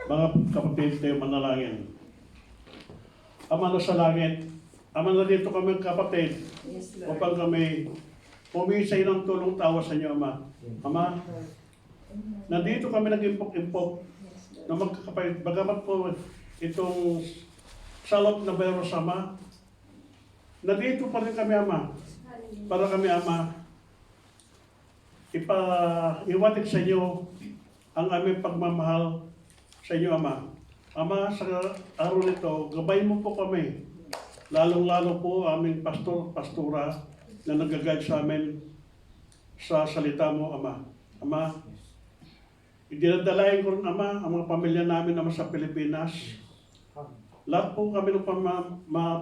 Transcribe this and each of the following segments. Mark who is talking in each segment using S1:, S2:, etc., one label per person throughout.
S1: Mga kapatid, tayo manalangin. Ama na sa langit, Ama na dito kami kapatid,
S2: Yes, Lord.
S1: upang kami humingi sa ng tulong tawa sa inyo, Ama. Ama, nandito kami nag-impok-impok na magkakapatid. Bagamat po itong salot na virus, Ama, nandito pa rin kami, Ama, para kami, Ama, iwatig sa inyo ang aming pagmamahal sa inyo, Ama. Ama, sa araw nito, gabayin mo po kami. Lalong-lalo po aming pastora na nag-guide sa amin sa salita mo, Ama. Ama, idinadalain ko rin, Ama, ang mga pamilya namin, Ama, sa Pilipinas. Lahat po kami ng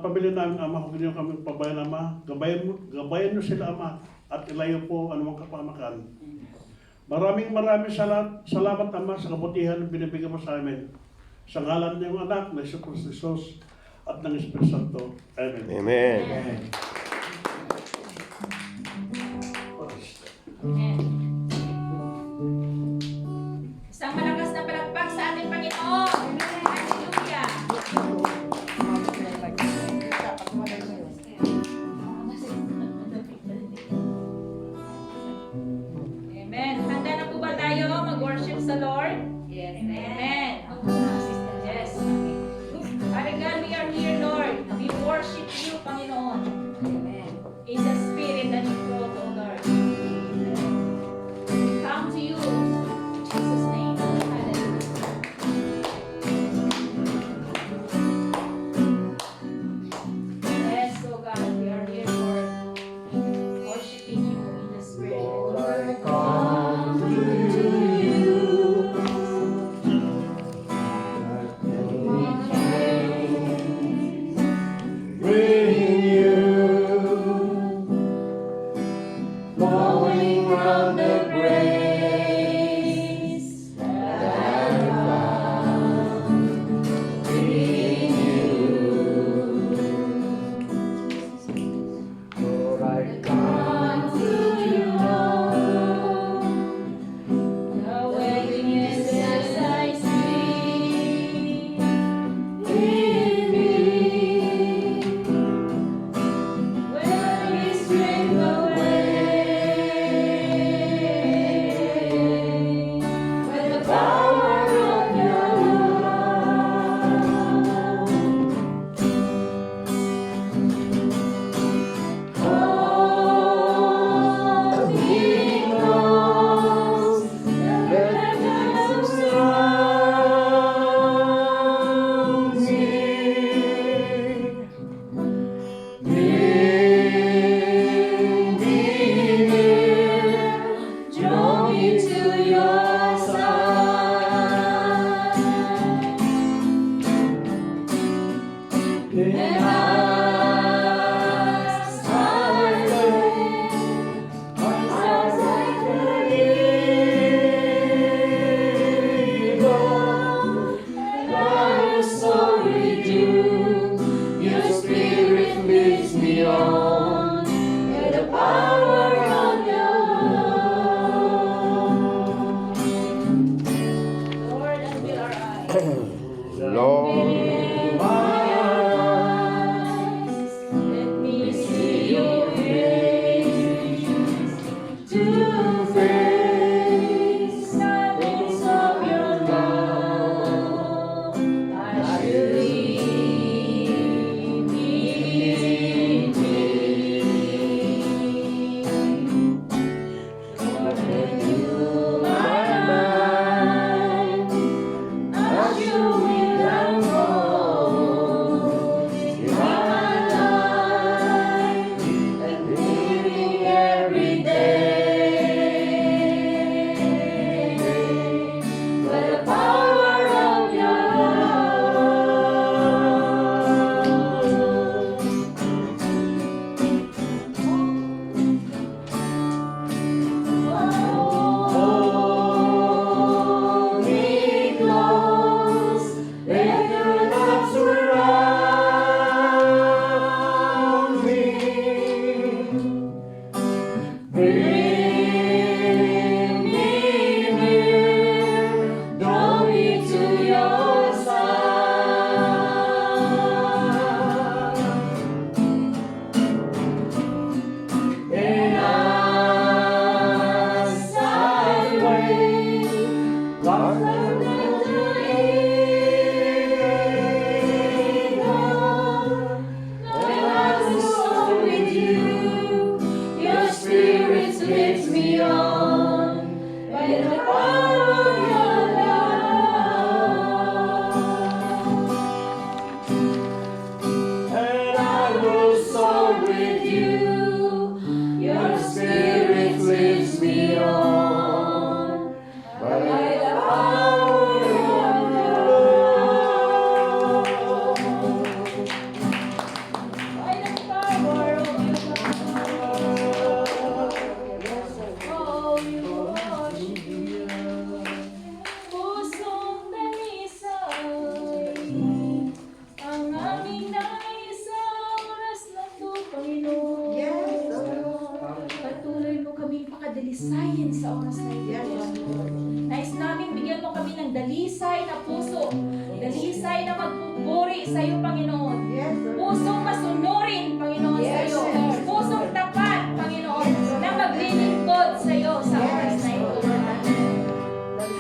S1: pamilya namin, Ama, kung hindi nyo kami pabayan, Ama, gabayan nyo sila, Ama, at ilayo po anumang kapamakan. Maraming salamat, Ama, sa kabutihan na binibigyan mo sa amin. Sa ngalan ng anak na Jesus at ng Espiritu Santo. Amen.
S3: Amen.
S4: Amen. Isang malakas na palakpak sa ating Panginoon. Hallelujah. Amen. Handa na po ba tayo mag-worship sa Lord?
S2: Yes.
S4: Amen. Yes. Father God, we are here, Lord. We worship you, Panginoon.
S2: Amen.
S4: In the spirit that you brought, O Lord. We come to you. In Jesus' name. Hallelujah. Yes, O God, we are here, Lord. Worshiping you in the spirit.
S3: Lord, I come to you. Bring you, flowing from the grace that I found. Bring you, Lord, I come to you.
S4: The wilderness as I see.
S3: In me,
S4: Where is strength away? Where the power of your love.
S3: He knows that Jesus surrounds me. Bring me near, draw me to your side. Then as I lay as I could evil, by your soul redeemed, your spirit leads me on, with the power of your love.
S4: Lord, unveil our eyes.
S3: Lord, my eyes,
S4: Let me see your face.
S3: to face
S4: Silence of your love. I should leave me. Lord, renew my mind. As you will and
S3: Your spirit leads me on by the power of your love. And I will soar with you. Your spirit leads me on by the power of your love. By the power of your love. Oh, you worship you. Pusong dalisay ang aming nais sa oras na to, Panginoon. Patuloy mo kaming pakadalisayin sa oras na ito. Nais namin bigyan mo kami ng dalisay na puso. Dalisay na magpupuri sa iyo, Panginoon. Pusong masunurin, Panginoon, sa iyo. Pusong tapat, Panginoon, na maglilingkod sa iyo sa oras na ito.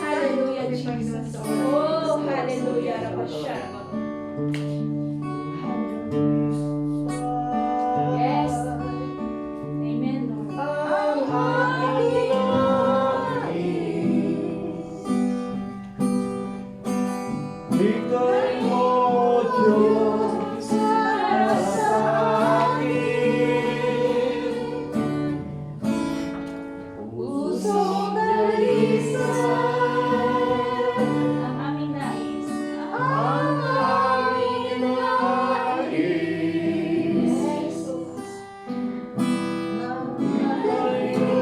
S3: Hallelujah, Jesus. Oh, hallelujah, Rabasha. Yes. Amen, Lord.
S2: Bigay mo, Diyos, para sa akin.
S3: Pusong dalisay
S4: Ang aming nais.
S3: ang aming nais.
S4: Jesus.
S3: Bigay mo,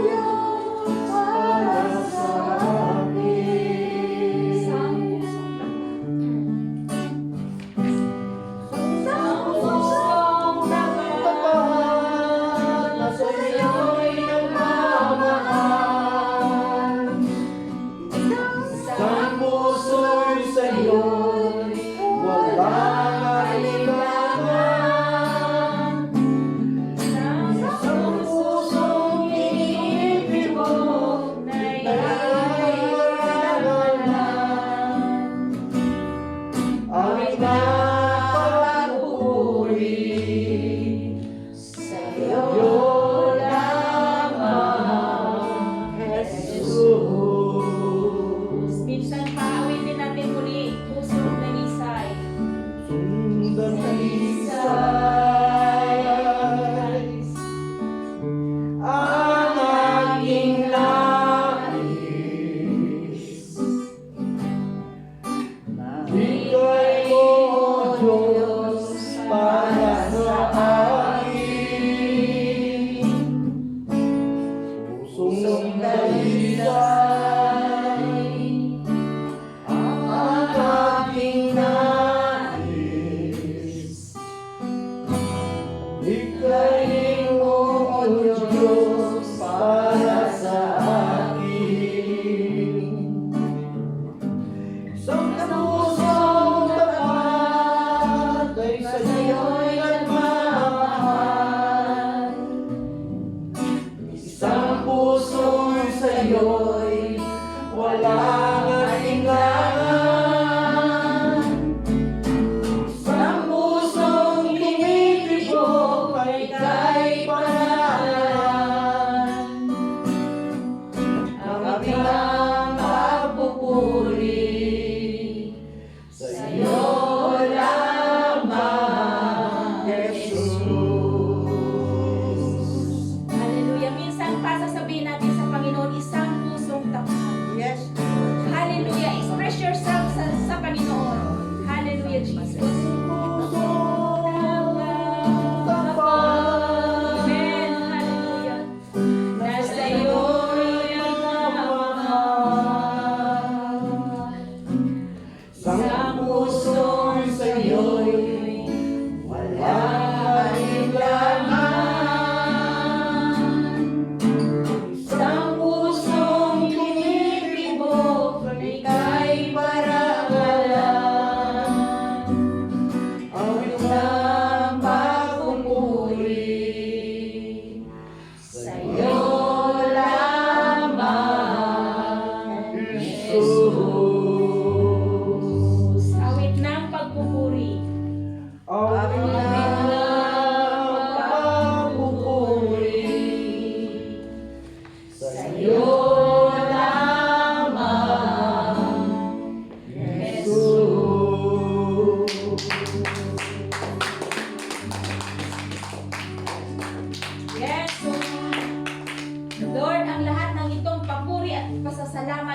S3: Diyos, para sa akin.
S4: Sang
S3: Pusong tapat na sa iyo'y nagmamahal.
S2: Sa puso'y sa'yo'y walang alinlangan.
S3: Sa pusong iniibig mo,
S2: Ang nagpapuri
S3: sa'yo
S2: lamang, Jesus.
S4: minsan paawitin natin muli. Pusong dalisay.
S2: Sundan ang aking nais. Bigay mo, Diyos, para sa akin. Pusong dalisay ang aking nais. Bigay mo, Diyos, para sa akin. Isang pusong tapat ay sa'yo'y nagmamahal. Isang puso'y sa'yo'y walang alinlangan. Isang pusong tinitibok ay ika'y pangalan. Ang aking pagpupuri sa'yo lamang, Jesus.
S4: Hallelujah. Minsan pa sasabihin natin sa Panginoon, isang pusong tapat. Hallelujah. Express yourself sa Panginoon. Hallelujah, Jesus. Amen. Hallelujah. Nasa iyo'y nagmamahal.
S2: Isang puso'y sa'yo'y walang alinlangan.
S3: Isang pusong tinitibok, ika'y parangalan.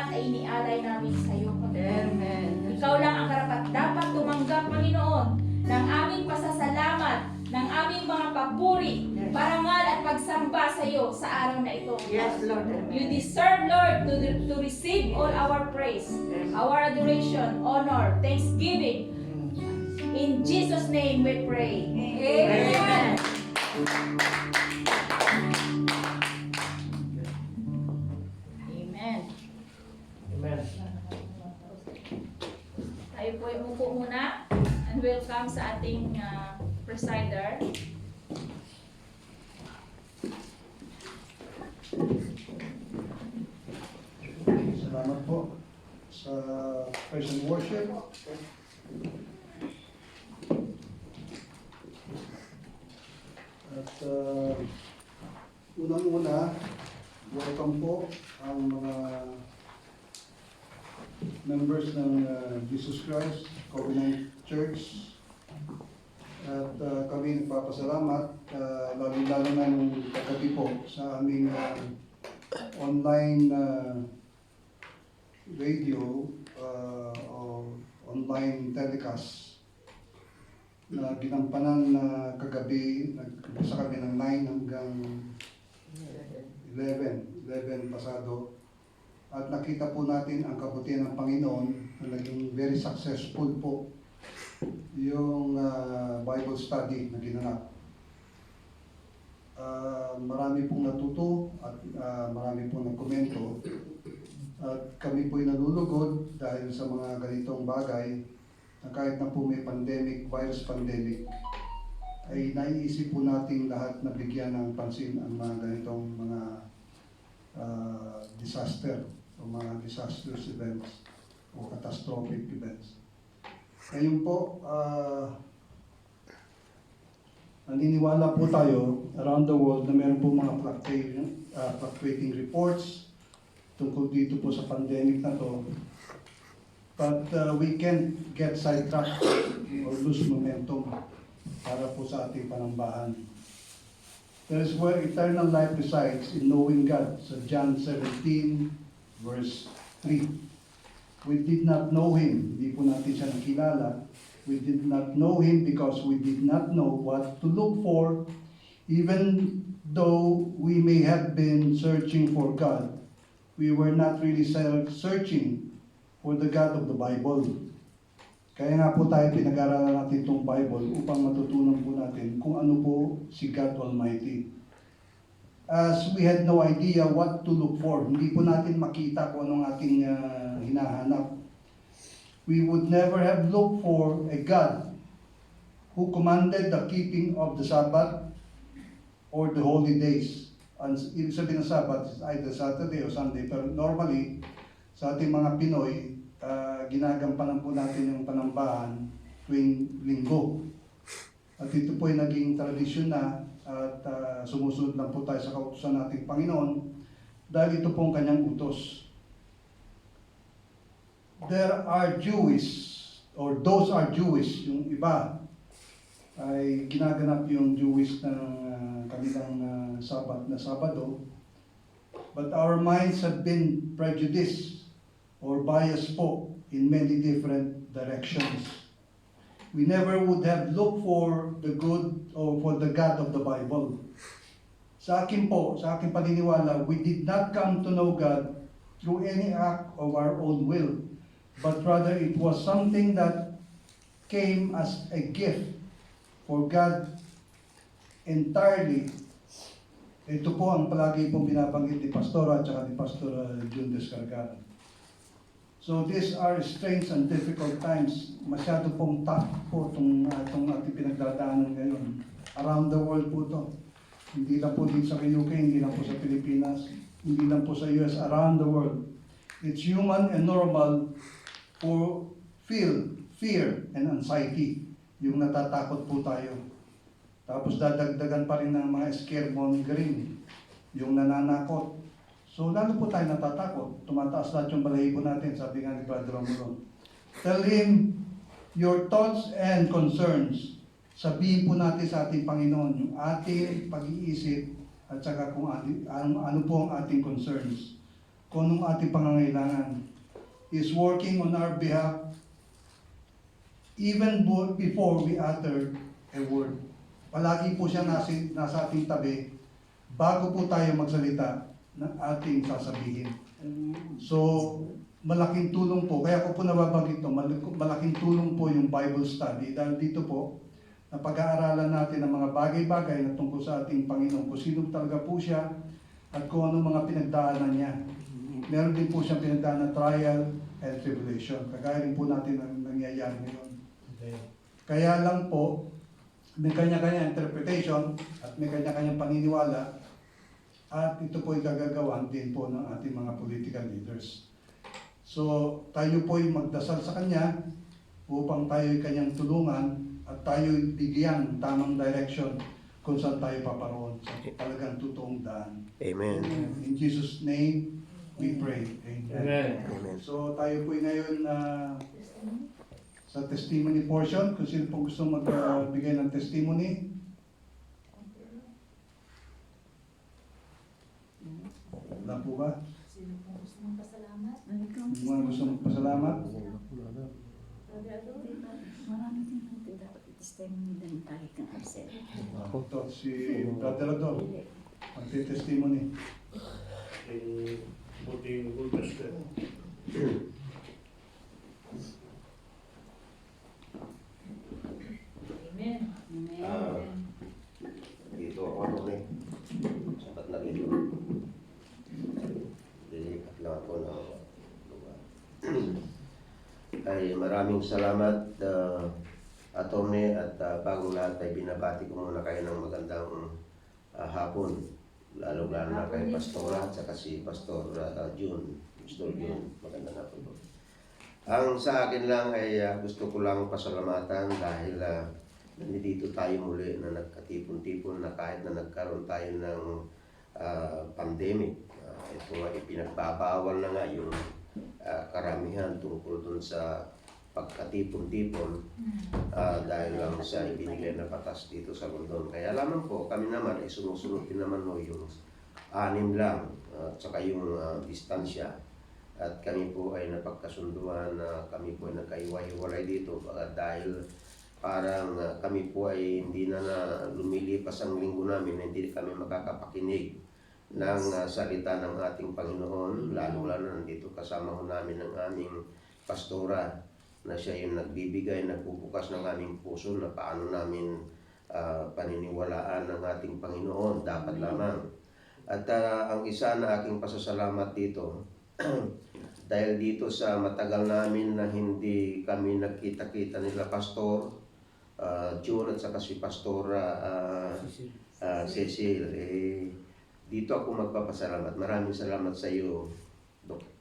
S3: lahat ay inialay namin sa iyo, Panginoon.
S2: Amen.
S3: Ikaw lang ang karapat dapat tumanggap, Panginoon, ng aming pasasalamat, ng aming mga papuri, parangal at pagsamba sa iyo sa araw na ito.
S2: Yes, Lord.
S3: You deserve, Lord, to receive all our praise, our adoration, honor, thanksgiving. In Jesus' name we pray. Amen. Amen.
S5: Amen.
S3: Tayo po ay umupo muna and welcome sa ating presider.
S6: Salamat po sa praise and worship. At unang-una, welcome po ang mga members ng Jesus Christ Covenant Church. At kami nagpapasalamat, lalo-lalo na yung kagabi po sa aming online radio o online telecast na ginampanan na kagabi, nagkasa kami ng 9 hanggang 11 pasado. At nakita po natin ang kabutihan ng Panginoon na naging very successful po yung Bible study na ginanap. Marami pong natuto at marami pong nagkomento. At kami po'y nalulugod dahil sa mga ganitong bagay na kahit na po may pandemic, virus pandemic, ay naiisip po natin lahat na bigyan ng pansin ang mga ganitong mga disaster o mga disastrous events o catastrophic events. Ngayon po, naniniwala po tayo around the world na meron po mga fluctuating reports tungkol dito po sa pandemic na to. But we can't get sidetracked or lose momentum para po sa ating panambahan. That is where eternal life resides, in knowing God. Sa John 17, verse 3. We did not know Him. Hindi po natin siya nakilala. We did not know Him because we did not know what to look for. Even though we may have been searching for God, we were not really searching for the God of the Bible. Kaya nga po tayo pinag-aralan natin itong Bible upang matutunan po natin kung ano po si God Almighty. As we had no idea what to look for, hindi po natin makita kung anong ating hinahanap. We would never have looked for a God who commanded the keeping of the Sabbath or the holy days. Ibig sabihin ng Sabbath is either Saturday or Sunday, pero normally sa ating mga Pinoy, ginagampanan po natin yung panambahan tuwing linggo. At ito po ay naging tradisyon na at sumusunod lang po tayo sa kautusan nating Panginoon dahil ito po ang kanyang utos. There are Jewish, or those are Jewish, yung iba ay ginaganap yung Jewish ng kanilang Sabat na Sabado. But our minds have been prejudiced or biased po in many different directions. We never would have looked for the good or for the God of the Bible. Sa akin po, sa aking paniniwala, we did not come to know God through any act of our own will, but rather it was something that came as a gift for God entirely. Ito po ang palagi pong binabanggit ni Pastora at saka ni Pastor June Descarga. So these are strange and difficult times. Masyado pong tough po itong ating pinagdadaanan ngayon. Around the world po ito. Hindi lang po dito sa UK, hindi lang po sa Pilipinas, hindi lang po sa US, around the world. It's human and normal for fear and anxiety. Yung natatakot po tayo. Tapos dadagdagan pa rin ng mga scaremongering, yung nananakot. So lalo po tayo natatakot. Tumataas lahat yung balahibo natin, sabi nga ni Brother Romulo. Tell Him your thoughts and concerns. Sabihin po natin sa ating Panginoon yung ating pag-iisip at saka kung ano po ang ating concerns. kung anong ating pangangailangan. He's working on our behalf even before we utter a word. Palagi po siya nasa ating tabi bago po tayo magsalita ng ating sasabihin. So, malaking tulong po. Kaya ko po nababanggit ito, malaking tulong po yung Bible study. Dahil dito po, na pag-aaralan natin ang mga bagay-bagay na tungkol sa ating Panginoon. Kung sino talaga po siya at kung ano mga pinagdaanan niya. Meron din po siyang pinagdaanan na trial and tribulation. Kagaya rin po natin ang nangyayari ngayon. Kaya lang po, may kanya-kanya interpretation at may kanya-kanyang paniniwala at ito po ay gagagawan din po ng ating mga political leaders. So, tayo po ay magdasal sa Kanya upang tayo ay Kanyang tulungan at tayo ay bigyan tamang direction kung saan tayo paparoon sa talagang totoong daan.
S5: Amen.
S6: In Jesus' name, we pray. Amen.
S5: Amen.
S6: So, tayo po ay ngayon sa testimony portion. Kung sino po gusto magbigay ng testimony. Wala po ba?
S3: Sino po gusto mong pasalamat?
S6: Yung mga gusto magpasalamat?
S2: Marami din natin dapat i-testimony din tayo kang absent.
S6: Ito, si Brother Adol. Magti-testimony.
S1: Buting bulgas ka.
S3: Amen.
S5: Dito ako ano eh. Sapat na dito. Dilipat lang ako ng lugar. Ay maraming salamat Atty. At bago lahat ay binabati ko muna kayo ng magandang hapon. Lalo-lalo na kay Pastora at saka si Pastor June. Pastor June, magandang hapon po. Ang sa akin lang ay gusto ko lang pasalamatan dahil nandito tayo muli na nagkatipon-tipon na kahit na nagkaroon tayo ng pandemic. Ito nga ipinagbabawal na nga yung karamihan tungkol dun sa pagkatipon-tipon dahil lang sa ibinigay na batas dito sa London. Kaya lamang po, kami naman ay sumusunod din naman mo yung 6 lang at saka yung distansya. At kami po ay napagkasunduan na kami po ay nagkaiwa-hiwalay dito dahil parang kami po ay hindi na lumilipas ang linggo namin, hindi kami makakapakinig ng salita ng ating Panginoon, lalo-lalo nandito kasama ho namin ang aming pastora na siya yung nagbibigay, nagbubukas ng aming puso na paano namin paniniwalaan ng ating Panginoon, dapat lamang. At ang isa na aking pasasalamat dito, dahil dito sa matagal namin na hindi kami nagkita-kita nila Pastor June at saka si Pastor Cecil, dito ako magpapasalamat. Maraming salamat sa iyo,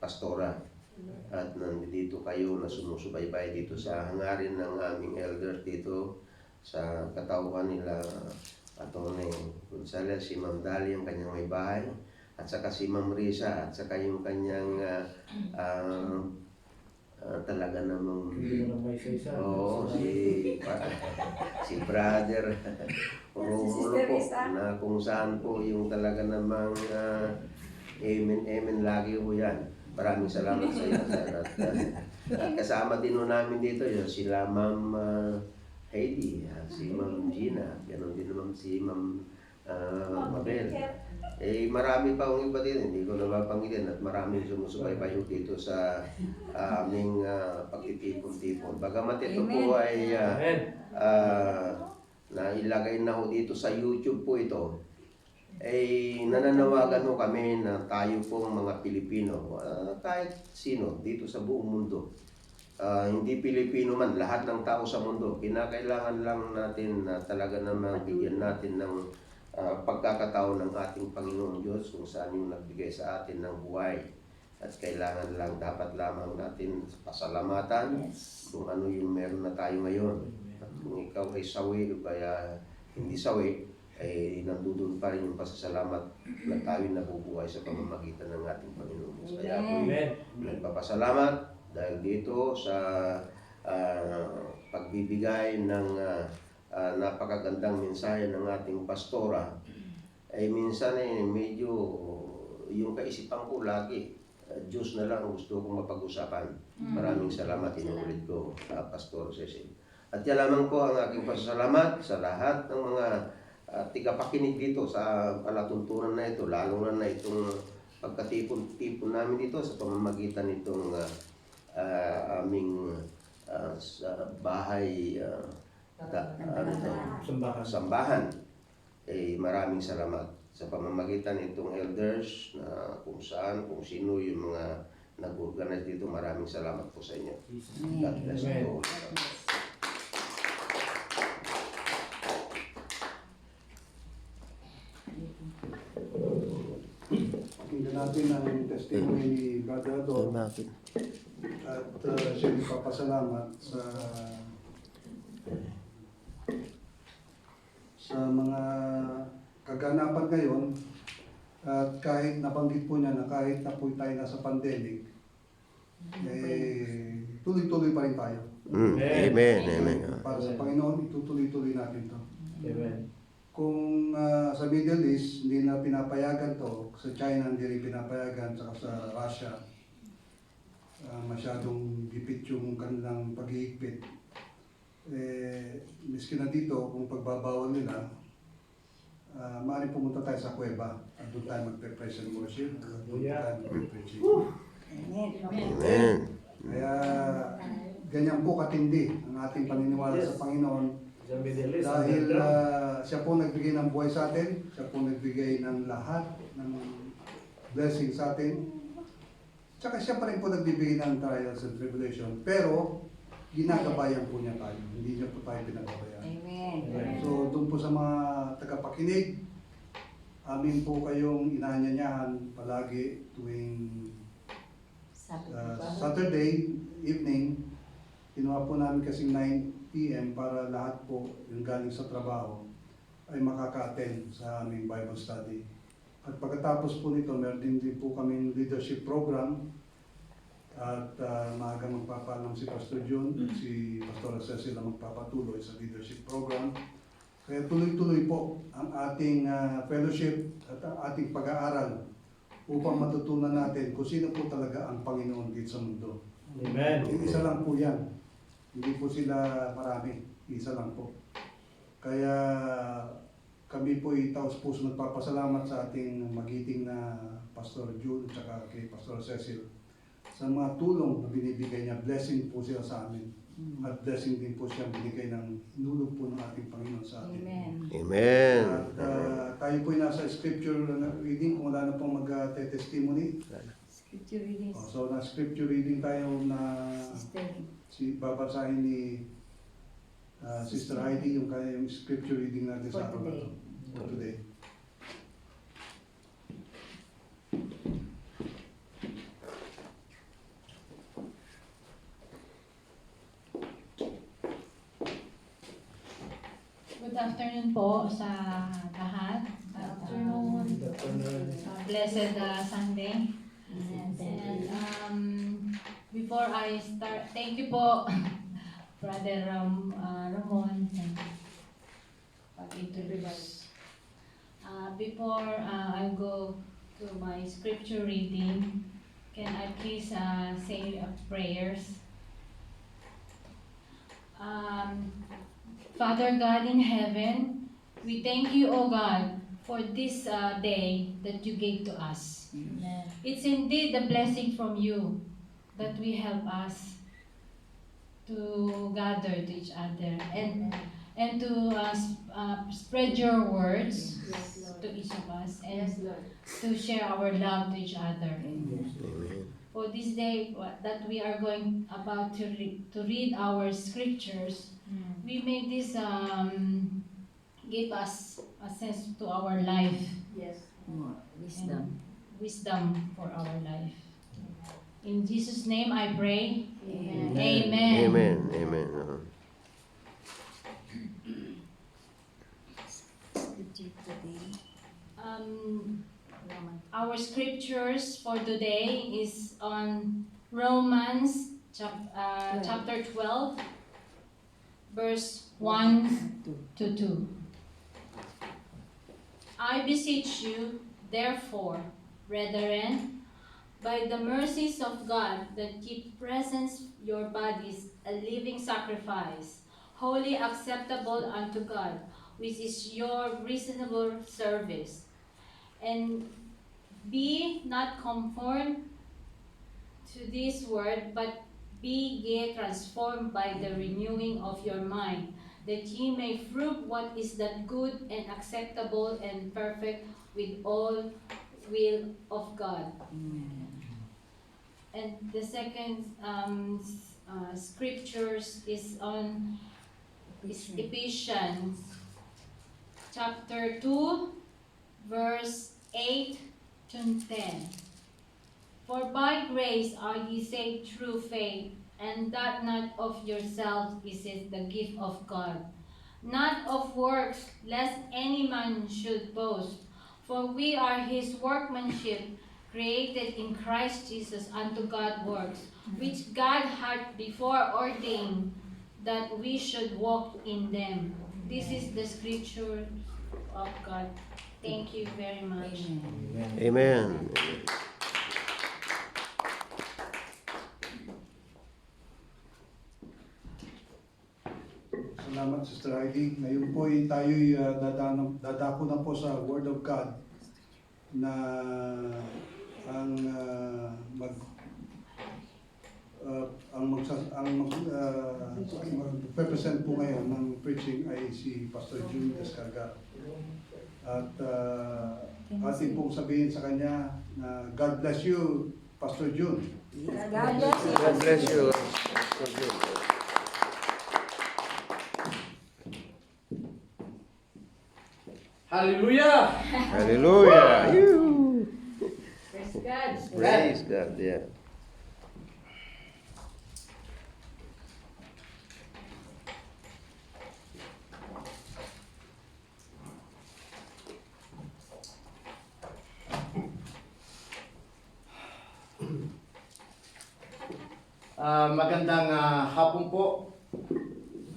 S5: Pastora. At nandito kayo na sumusubaybay dito sa hangarin ng aming elder dito sa katauhan nila Atty. Gonzales, si Ma'am Dali ang kanyang may bahay, at saka si Ma'am Risa, at saka yung kanyang talaga namang oo, si brother Romulo po, na kung saan po yung talaga namang amen lagi po yan. Maraming salamat sa iyo, sir. At kasama din ho namin dito yun sila Ma'am Heidi, si Ma'am Gina, ganoon din naman si Ma'am Mabel. Marami pa akong iba din, hindi ko napapanggitin, at maraming sumusubaybay dito sa aming pagtitipon-tipon. Bagamat ito po ay nailagay na ho dito sa YouTube po ito, ay nananawagan ho kami na tayo pong mga Pilipino, kahit sino dito sa buong mundo, hindi Pilipino man, lahat ng tao sa mundo, kinakailangan lang natin na talaga naman bigyan natin ng pagkakataon ng ating Panginoong Diyos kung saan yung nagbigay sa atin ng buhay. At kailangan lang, dapat lamang natin pasalamatan kung ano yung meron na tayo ngayon. At kung ikaw ay sawi o kaya hindi sawi, ay nandudun pa rin yung pasasalamat na tayo nabubuhay sa pamamagitan ng ating Panginoon Diyos. Kaya po, nagpapasalamat dahil dito sa pagbibigay ng napakagandang mensahe ng ating pastora, ay minsan medyo yung kaisipan ko lagi Diyos na lang ang gusto kong mapag-usapan. Maraming salamat, inuulit ko, Pastor Cecil. At yan lamang ko ang aking pasasalamat sa lahat ng mga tigapakinig dito sa palatuntunan na ito, lalo na itong pagkatipon-tipon namin dito sa pamamagitan nitong aming sa bahay sambahan. Maraming salamat sa pamamagitan nitong elders na kung sino yung mga nag-organize dito. Maraming salamat po sa inyo. God bless you all.
S6: Pakinggan natin ang testimony ni Brother Adol. At siya nagpapasalamat sa mga kaganapan ngayon. At kahit nabanggit po niya na kahit na po tayo nasa pandemic, tuloy-tuloy pa rin tayo.
S5: Amen. Amen.
S6: Para sa Panginoon, itutuloy-tuloy natin to.
S7: Amen.
S6: Kung sa Middle East, hindi na pinapayagan to, sa China hindi rin pinapayagan, saka sa Russia, masyadong gipit yung kanilang paghihigpit. Miski na dito, kung pagbabawal nila, maaaring pumunta tayo sa kuweba at doon tayo magpe-praise and worship, at doon tayo magpe-preaching.
S5: Amen.
S6: Kaya ganyan po katindi ang ating paniniwala sa Panginoon.
S7: Sa Middle East,
S6: Dahil siya po nagbigay ng buhay sa atin, siya po nagbigay ng lahat ng blessing sa atin. Tsaka siya pa rin po nagbibigay ng trials and tribulation. Pero, ginagabayan po niya tayo. Hindi niya po tayo pinagabayan.
S2: Amen.
S6: So, doon po sa mga tagapakinig, amin po kayong inaanyayahan palagi tuwing Saturday evening. Kinuha po namin kasing 9 p.m. para lahat po yung galing sa trabaho ay makaka-attend sa aming Bible study. At pagkatapos po nito, meron din po kaming leadership program at maagang magpapaalam si Pastor June at si Pastor Cecil ang magpapatuloy sa leadership program. Kaya tuloy-tuloy po ang ating fellowship at ang ating pag-aaral upang matutunan natin kung sino po talaga ang Panginoon dito sa mundo.
S7: Amen.
S6: Isa lang po yan. Hindi po sila marami. Isa lang po. Kaya kami po itaos puso nagpapasalamat sa ating magiting na Pastor Jude at saka kay Pastor Cecil sa mga tulong na binibigay niya. Blessing po sila sa amin. At blessing din po siya binigay ng inulog po ng ating Panginoon sa atin.
S2: Amen.
S5: Amen.
S6: At tayo po nasa scripture reading kung wala na pong mag-testimony.
S2: Scripture readings.
S6: So na scripture reading tayo na
S2: Sister.
S6: babasahin ni Sister Heidi yung kaya yung scripture reading natin
S2: For
S6: sa araw na
S2: today.
S6: to. For today.
S8: Good afternoon po sa lahat. Blessed Sunday. And before I start, thank you po, Brother Ramon, pag-introduce. Before I go to my scripture reading, can I please say prayers? Father God in heaven, we thank you, O God, for this day that you gave to us.
S2: Amen.
S8: It's indeed a blessing from you that we help us to gather to each other and to spread your words
S2: Yes, Lord.
S8: to each of us
S2: Yes,
S8: and
S2: Lord.
S8: to share our love to each other.
S2: Amen.
S8: For this day that we are going about to read our scriptures, we make this give us a sense to our life,
S2: Yes. More wisdom.
S8: wisdom for our life. In Jesus' name I pray.
S2: Amen.
S8: Amen.
S5: Amen. Amen.
S2: Scripture today. Roman.
S8: Our scriptures for today is on Romans chapter 12, verse 1 to 2. I beseech you, therefore, brethren, by the mercies of God, that ye present your bodies a living sacrifice, wholly acceptable unto God, which is your reasonable service. And be not conformed to this world, but be ye transformed by the renewing of your mind, that ye may prove what is that good and acceptable and perfect with all will of God. And the second scriptures is on Ephesians chapter 2, verse 8 to 10. For by grace are ye saved through faith, and that not of yourselves, is it the gift of God, not of works, lest any man should boast. For we are his workmanship, created in Christ Jesus unto God works, which God had before ordained that we should walk in them. This is the scripture of God. Thank you very much.
S5: Amen.
S6: Salamat, Sister Heidi. Ngayon po ay tayo'y dadako na po sa Word of God na ang magpe-present po ngayon ng preaching ay si Pastor June Descarga. At ating pong sabihin sa kanya na God bless you, Pastor June.
S2: God bless you.
S5: God bless you.
S7: Hallelujah!
S5: Hallelujah.
S3: Praise God.
S5: Praise God. Yeah.
S7: Magandang hapon po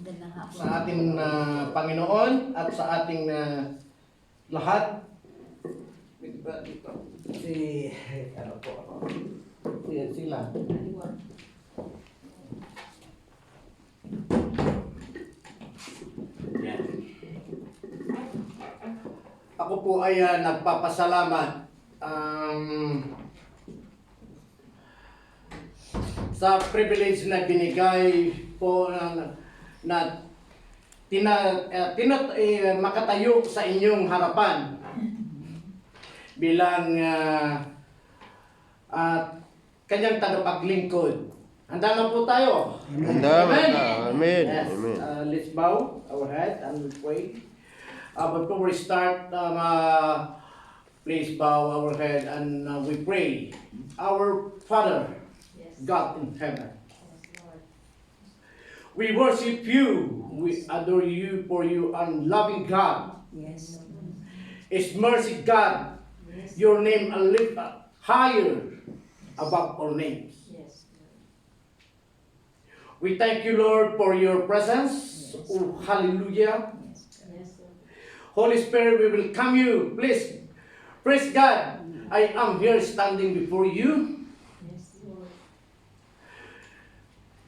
S2: Magandang hapon.
S7: sa ating Panginoon at sa ating lahat. Si, ano po, sila. Yan. Ako po ay nagpapasalamat sa privilege na binigay po makatayo sa inyong harapan bilang kanyang tagapaglingkod. Handa na po tayo.
S5: Handa. Amen.
S7: Yes.
S5: Amen.
S7: Let's bow our head and pray. Before we start, please bow our head and we pray. Our Father, God in heaven, we worship you, we adore you for you unloving God.
S2: Yes.
S7: His mercy God, your name a lift up higher above all names.
S2: Yes.
S7: We thank you, Lord, for your presence. Oh, hallelujah.
S2: Yes.
S7: Holy Spirit, we welcome you. Please, praise God. I am here standing before you.
S2: Yes, Lord.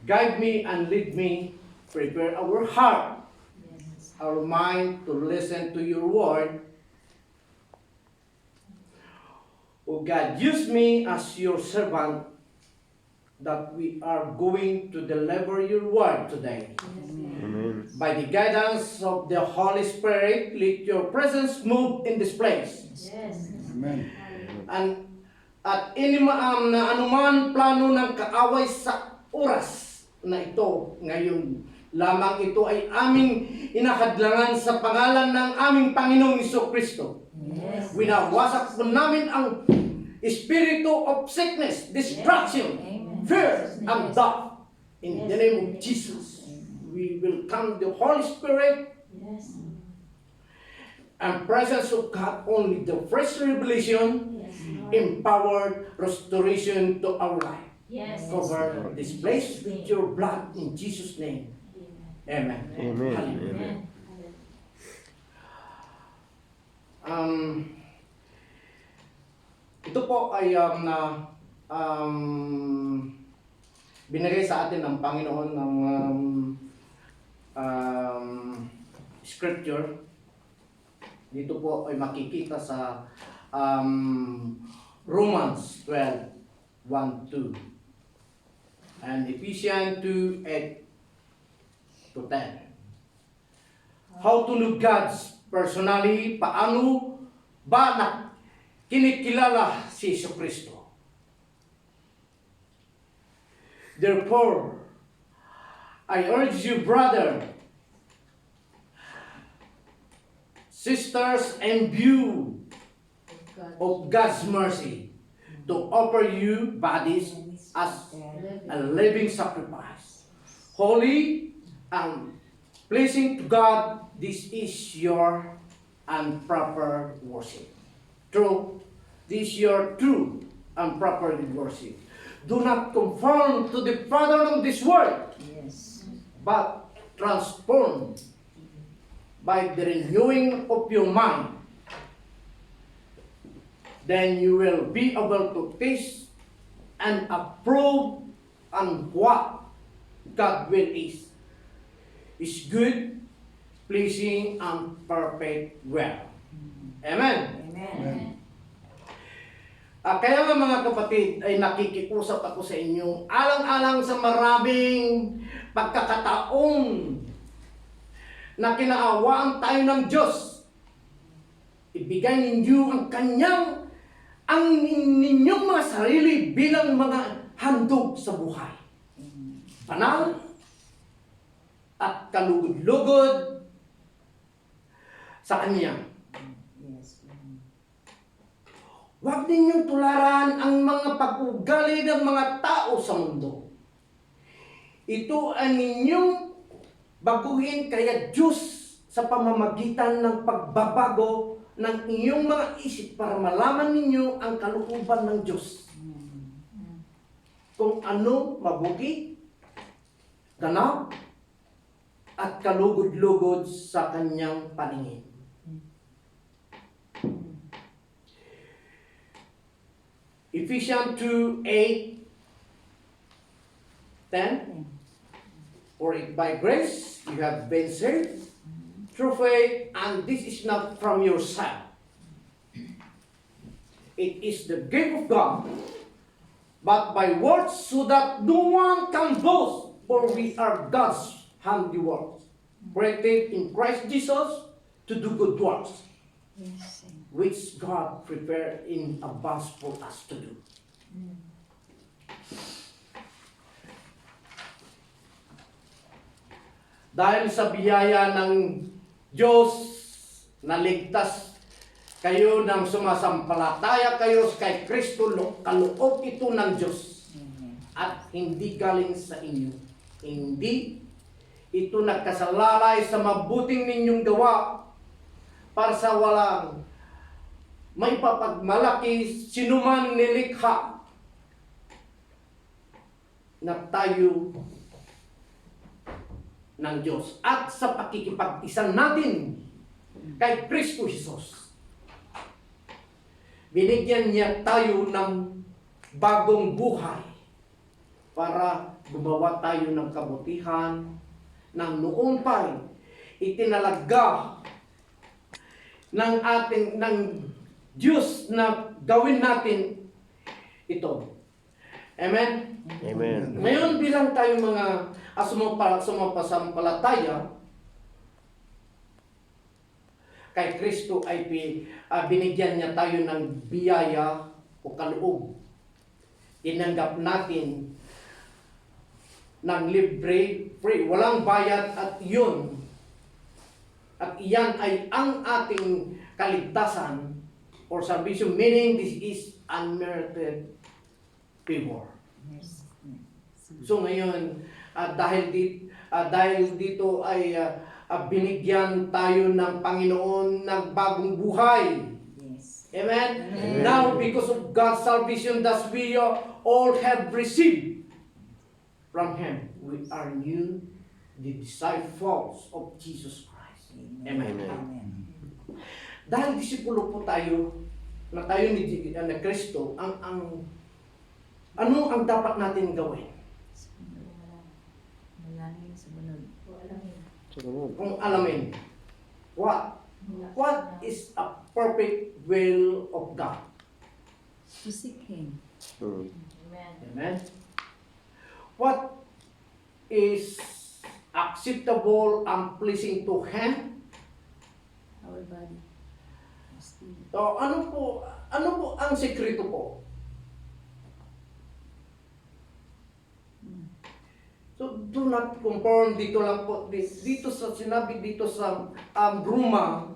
S7: Guide me and lead me. Prepare our heart,
S2: Yes.
S7: our mind to listen to your word. Oh God, use me as your servant that we are going to deliver your word today.
S5: Amen.
S7: By the guidance of the Holy Spirit, let your presence move in this place.
S2: Yes.
S6: Amen.
S7: And at anuman plano ng kaaway sa oras na ito, ngayon lamang ito ay aming inahadlangan sa pangalan ng aming Panginoong Jesucristo.
S2: Yes.
S7: Winawasak po namin ang espiritu of sickness, destruction,
S2: Amen.
S7: fear, and death. In the name of Jesus, we welcome the Holy Spirit
S2: Yes.
S7: and presence of God, only the fresh revelation,
S2: Yes.
S7: empowered restoration to our life.
S3: Yes.
S7: Cover this place with your blood in Jesus' name. Amen.
S5: Amen.
S7: Hallelujah.
S5: Amen.
S7: Ito po ay binigay sa atin ng Panginoon ng scripture. Dito po ay makikita sa Romans 12:1-2 and Ephesians 2:8 to 10. How to know God's personally, paano ba na kinikilala si Jesucristo. Therefore, I urge you, brother, sisters, in view of God's mercy, to offer you bodies as a living sacrifice, holy and pleasing to God. This is your and proper worship. True, this is your true and proper worship. Do not conform to the pattern of this world,
S2: Yes.
S7: but transformed by the renewing of your mind. Then you will be able to taste and approve and what God will is good, pleasing, and perfect will. Amen.
S2: Amen.
S7: Kaya nga mga kapatid, ay nakikiusap ako sa inyo, alang-alang sa maraming pagkakataong na kinaawaan tayo ng Diyos, ibigay ninyo ang ninyong mga sarili bilang mga handog sa buhay. Banal at kalugod-lugod sa Kanya.
S2: Yes.
S7: Huwag ninyong tularan ang mga pag-ugali ng mga tao sa mundo. Ito ang ninyong baguhin kaya Diyos sa pamamagitan ng pagbabago ng iyong mga isip para malaman ninyo ang kalooban ng Diyos. Kung ano mabuti, ganap, at kalugod-lugod sa Kanyang paningin. Ephesians 2:8-10. For it by grace you have been saved through faith, and this is not from yourself. It is the gift of God, but by works, so that no one can boast, for we are God's handiwork, created in Christ Jesus to do good works,
S2: Yes.
S7: which God prepared in advance for us to do. Dahil sa biyaya ng Diyos, naligtas kayo ng sumasampalataya kayo kay Kristo, kaloob ito ng Diyos at hindi galing sa inyo. Hindi ito nagkasalalay sa mabuting ninyong gawa para sa walang may papagmalaki sinuman nilikha na tayo ng Diyos at sa pakikipag-isa natin kay Kristo Jesus. Binigyan niya tayo ng bagong buhay para gumawa tayo ng kabutihan ng noon pa itinalaga ng Diyos na gawin natin ito. Amen?
S5: Amen.
S7: Ngayon bilang tayo mga sumampalataya kay Kristo ay binigyan niya tayo ng biyaya o kaloob. Tinanggap natin ng libre, free, walang bayad at yun. At iyan ay ang ating kaligtasan or salvation, meaning this is unmerited favor.
S2: Yes.
S7: So ngayon, dahil dito ay binigyan tayo ng Panginoon ng bagong buhay.
S2: Yes.
S7: Amen?
S2: Amen.
S7: Now, because of God's salvation that we all have received from Him, we are new, the disciples of Jesus Christ. Amen.
S2: Amen.
S7: Dahil disipulo po tayo, na tayo ni Kristo, ang Ano ang dapat natin gawin?
S2: Manalangin sa bunod.
S7: Kung alamin, what is a perfect will of God?
S2: To seek Him.
S7: Amen. What is acceptable and pleasing to Him?
S2: Our body. Spirit.
S7: So, ano po ang sekreto po? So, do not conform dito lang po. Dito sa sinabi dito sa Roma.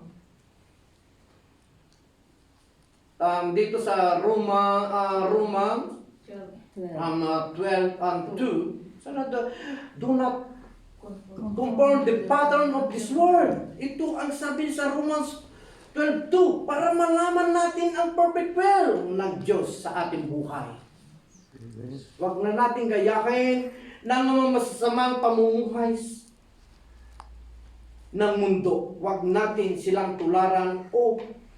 S7: Dito sa Roma 12 and 2. Sana do not conform the pattern of this world. Ito ang sabi sa Romans 12:2 para malaman natin ang perfect will ng Diyos sa ating buhay. Huwag na natin gayahin ng masasamang pamumuhay ng mundo. Huwag natin silang tularan o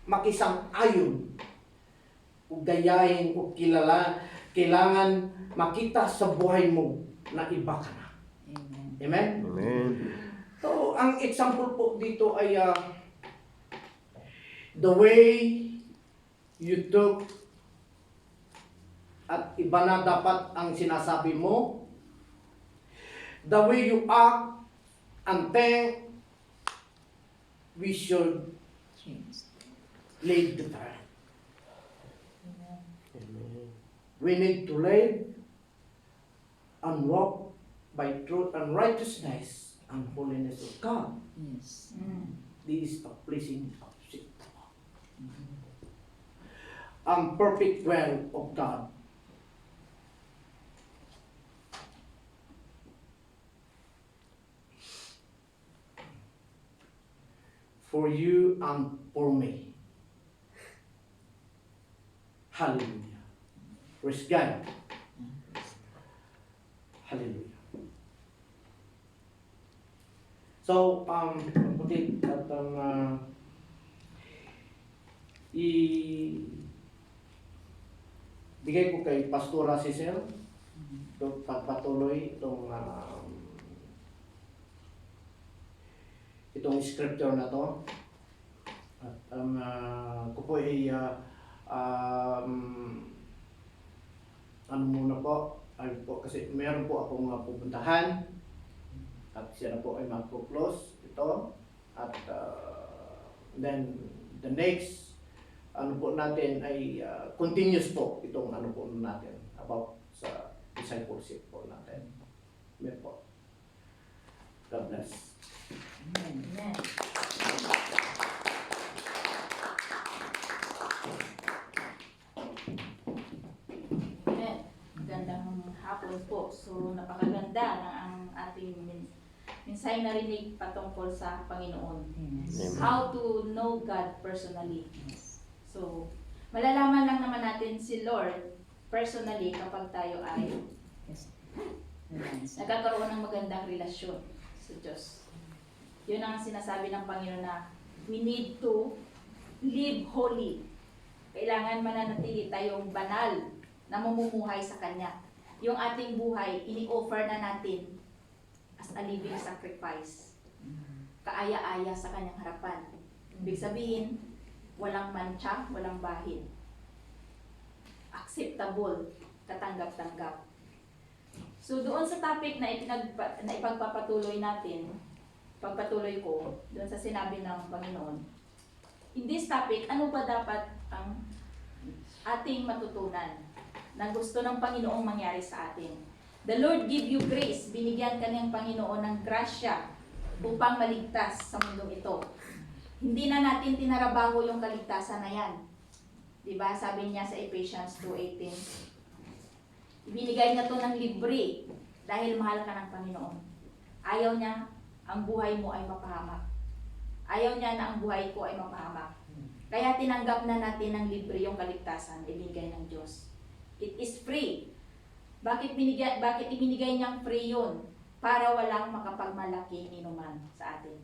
S7: makisang-ayon o gayahin o kailangan makita sa buhay mo na iba ka na.
S2: Amen.
S7: Amen?
S5: Amen.
S7: So, ang example po dito ay the way you took at iba na dapat ang sinasabi mo, the way you act and think, we should
S2: Change.
S7: lead the time. We need to live and walk by truth and righteousness and holiness of God.
S2: Yes.
S7: This is a pleasing object. Ang perfect will of God. For you and for me. Hallelujah. Praise God. Hallelujah. So, puti at bigay ko kay Pastora Cecil itong pagpatuloy itong scripture na to. At ko po ay ano muna po, kasi meron po akong pupuntahan at siya na po ay magpo-close ito at then the next ano po natin ay continuous po itong ano po natin about sa discipleship po natin. Amen po. God bless.
S3: Amen. Amen. Magandang hapon po. So, napakaganda na ang ating mensahe narinig patungkol sa Panginoon.
S2: Yes.
S3: How to know God personally. So, malalaman lang naman natin si Lord personally kapag tayo ay
S2: Yes. Yes.
S3: nagkakaroon ng magandang relasyon sa Diyos. Yun ang sinasabi ng Panginoon na we need to live holy. Kailangan mananatili tayong banal na mamumuhay sa Kanya. Yung ating buhay, ini-offer na natin as a living sacrifice. Kaaya-aya sa Kanyang harapan. Ibig sabihin, walang mancha, walang bahin. Acceptable, katanggap-tanggap. So doon sa topic na ipagpapatuloy natin, pagpatuloy ko doon sa sinabi ng Panginoon. In this topic, ano ba dapat ang ating matutunan na gusto ng Panginoong mangyari sa atin? The Lord give you grace. Binigyan ka ng Panginoon ng grasya upang maligtas sa mundong ito. Hindi na natin tinarabaho yung kaligtasan na yan. Diba? Sabi niya sa Ephesians 2:18. Ibinigay niya to ng libre dahil mahal ka ng Panginoon. Ayaw niya ang buhay mo ay mapahamak. Ayaw niya na ang buhay ko ay mapahamak. Kaya tinanggap na natin ng libre yung kaligtasan ibinigay ng Diyos. It is free. Bakit ibinigay niyang free yun? Para walang makapagmalaki inuman sa atin.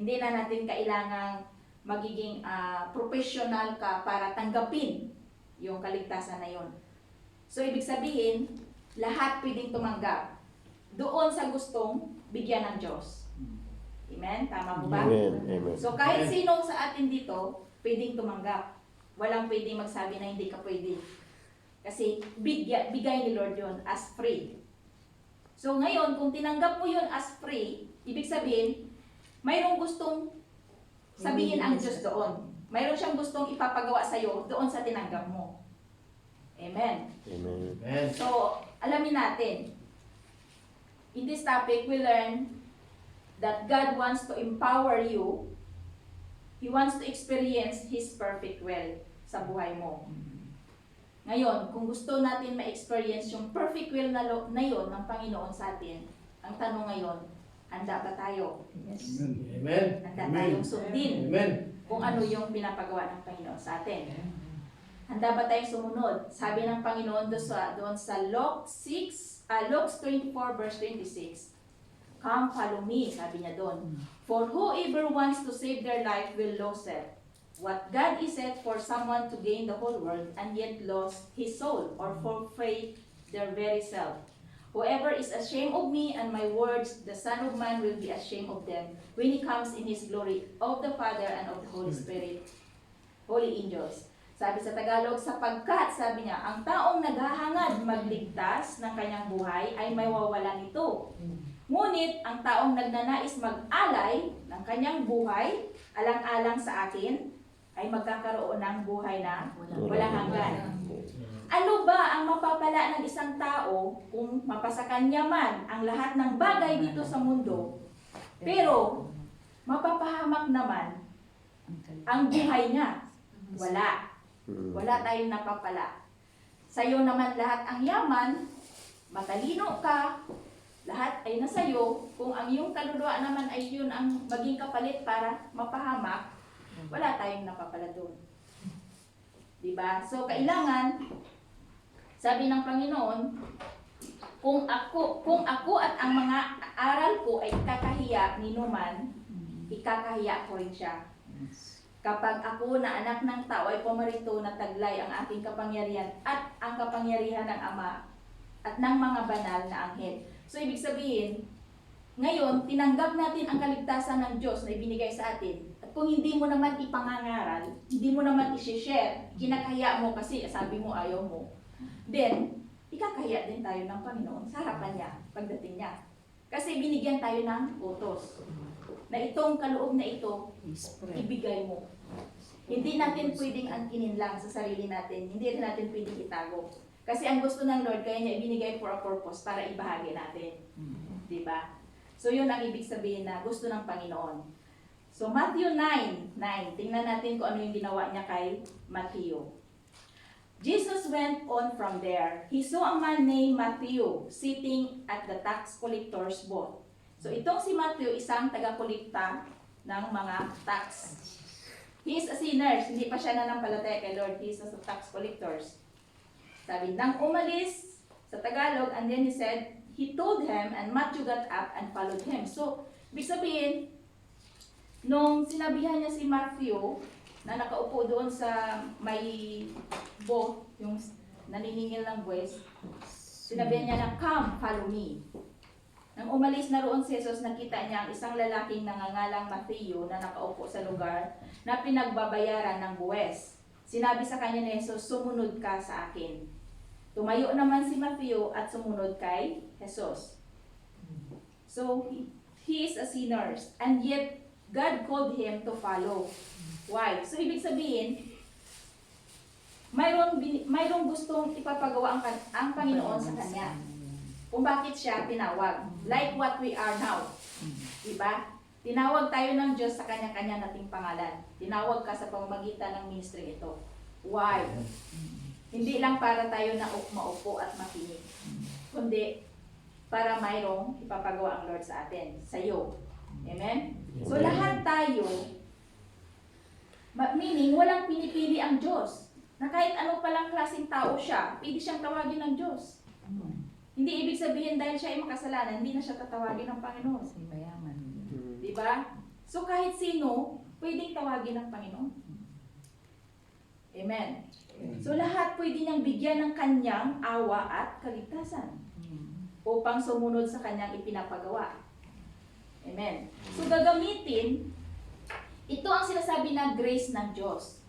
S3: Hindi na natin kailangang magiging professional ka para tanggapin yung kaligtasan na yun. So, ibig sabihin, lahat pwedeng tumanggap doon sa gustong bigyan ng Diyos. Amen? Tama po ba?
S5: Amen. Amen.
S3: So, kahit sino sa atin dito, pwedeng tumanggap. Walang pwedeng magsabi na hindi ka pwede. Kasi bigay ni Lord yun as free. So, ngayon, kung tinanggap mo yun as free, ibig sabihin, mayroong gustong sabihin ang Diyos doon. Mayroon siyang gustong ipapagawa sa'yo doon sa tinanggap mo. Amen.
S5: Amen.
S3: So, alamin natin. In this topic, we learn that God wants to empower you. He wants to experience His perfect will sa buhay mo. Ngayon, kung gusto natin ma-experience yung perfect will na yun ng Panginoon sa atin, ang tanong ngayon, handa ba tayo?
S2: Yes.
S7: Amen.
S3: Handa tayong sundin
S7: Amen.
S3: kung ano yung pinapagawa ng Panginoon sa atin. Handa ba tayong sumunod? Sabi ng Panginoon doon sa Luke 24 verse 26. Come, follow me, sabi niya doon. For whoever wants to save their life will lose it. What God is it for someone to gain the whole world and yet lose his soul or forfeit their very self. Whoever is ashamed of me and my words, the Son of Man will be ashamed of them when he comes in his glory of the Father and of the Holy Spirit, holy angels. Sabi sa Tagalog, sapagkat, sabi niya, ang taong naghahangad magligtas ng kanyang buhay ay may mawawalan nito. Ngunit, ang taong nagnanais mag-alay ng kanyang buhay, alang-alang sa akin, ay magkakaroon ng buhay na walang hanggan. Ano ba ang mapapala ng isang tao kung mapasa kanya man ang lahat ng bagay dito sa mundo, pero mapapahamak naman ang buhay niya? Wala. Wala tayong napapala. Sa'yo naman lahat ang yaman, matalino ka, lahat ay nasa'yo. Kung ang iyong kaluluwa naman ay yun ang maging kapalit para mapahamak, wala tayong napapala doon. Diba? So, kailangan, sabi ng Panginoon, kung ako at ang mga aral ko ay ikakahiya ni Numan, ikakahiya ko rin siya. Kapag ako na anak ng tao ay pumarito na taglay ang aking kapangyarihan at ang kapangyarihan ng Ama at ng mga banal na anghel. So, ibig sabihin, ngayon, tinanggap natin ang kaligtasan ng Diyos na ibinigay sa atin. At kung hindi mo naman ipangangaral, hindi mo naman i-share, kinakahiya mo kasi sabi mo ayaw mo, then, ikakahiya din tayo ng Panginoon sa harapan niya, pagdating niya. Kasi binigyan tayo ng utos na itong kaloob na ito, ibigay mo. Hindi natin pwedeng angkinin lang sa sarili natin. Hindi rin natin pwedeng itago. Kasi ang gusto ng Lord, kaya niya ibinigay for a purpose para ibahagi natin. Diba? So yun ang ibig sabihin na gusto ng Panginoon. So Matthew 9, tingnan natin kung ano yung ginawa niya kay Matthew. Jesus went on from there. He saw a man named Matthew sitting at the tax collector's booth. So itong si Matthew, isang taga-kolekta ng mga tax. He is a sinner. Hindi pa siya nanampalataya kay Lord. He is a tax collectors. Sabi, nang umalis sa Tagalog, and then he said, he told him, and Matthew got up and followed him. So, ibig sabihin, nung sinabihan niya si Matthew, na nakaupo doon sa may booth, yung naniningil ng buwes, sinabihan niya na, come, follow me. Nang umalis na roon si Jesus, nakita niya ang isang lalaking nangangalang Matthew na nakaupo sa lugar na pinagbabayaran ng buwes. Sinabi sa kanya ni Jesus, sumunod ka sa akin. Tumayo naman si Matthew at sumunod kay Jesus. So, he is a sinner, and yet God called him to follow. Why? So, ibig sabihin, mayroong gustong ipapagawa ang Panginoon sa kanya. Kung bakit siya tinawag. Like what we are now. Diba? Tinawag tayo ng Diyos sa kanya-kanya nating pangalan. Tinawag ka sa pamamagitan ng ministry ito. Why? Hindi lang para tayo na maupo at makinig. Kundi para mayroong ipapagawa ang Lord sa atin. Sa iyo. Amen? So lahat tayo, meaning walang pinipili ang Diyos. Na kahit ano palang klaseng tao siya, pwede siyang tawagin ng Diyos. Hindi ibig sabihin dahil siya ay makasalanan, hindi na siya tatawagin ng Panginoon.
S2: Kasi mayaman.
S3: Diba? So kahit sino, pwedeng tawagin ng Panginoon. Amen. So lahat pwede niyang bigyan ng kanyang awa at kaligtasan upang sumunod sa kanyang ipinapagawa. Amen. So gagamitin, ito ang sinasabi na grace ng Diyos.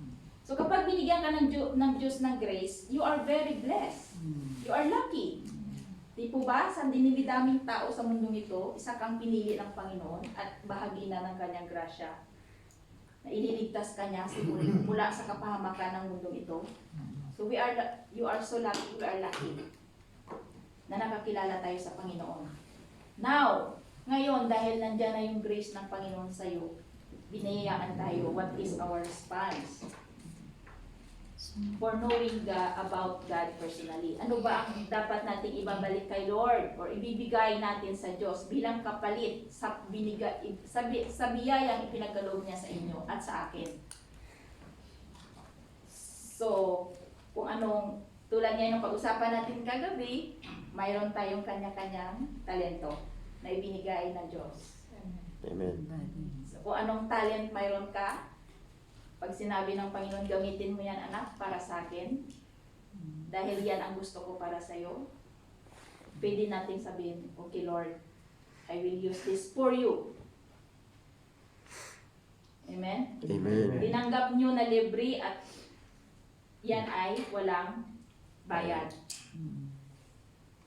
S3: So kapag binigyan ka ng Diyos ng grace, you are very blessed. You are lucky. Di po ba? Sa dinimidaming tao sa mundong ito, isa kang pinili ng Panginoon at bahagi na ng kanyang grasya. Na ililigtas ka niya mula sa kapahamakan ng mundong ito. So you are so lucky, we are lucky na nakakilala tayo sa Panginoon. Now, ngayon, dahil nandyan na yung grace ng Panginoon sa iyo, binayaan tayo, what is our response for knowing about God personally? Ano ba ang dapat nating ibabalik kay Lord or ibibigay natin sa Diyos bilang kapalit sa biyayang ipinagkaloob niya sa inyo at sa akin? So, kung anong tulad niya ng pag-usapan natin kagabi, mayroon tayong kanya-kanyang talento na ibinigay ng Diyos.
S5: Amen.
S3: So, kung anong talent mayroon ka, pag sinabi ng Panginoon, gamitin mo yan anak para sa akin, dahil yan ang gusto ko para sa iyo, pwede nating sabihin, okay Lord, I will use this for you. Amen?
S5: Amen.
S3: Tinanggap nyo na libre at yan ay walang bayad.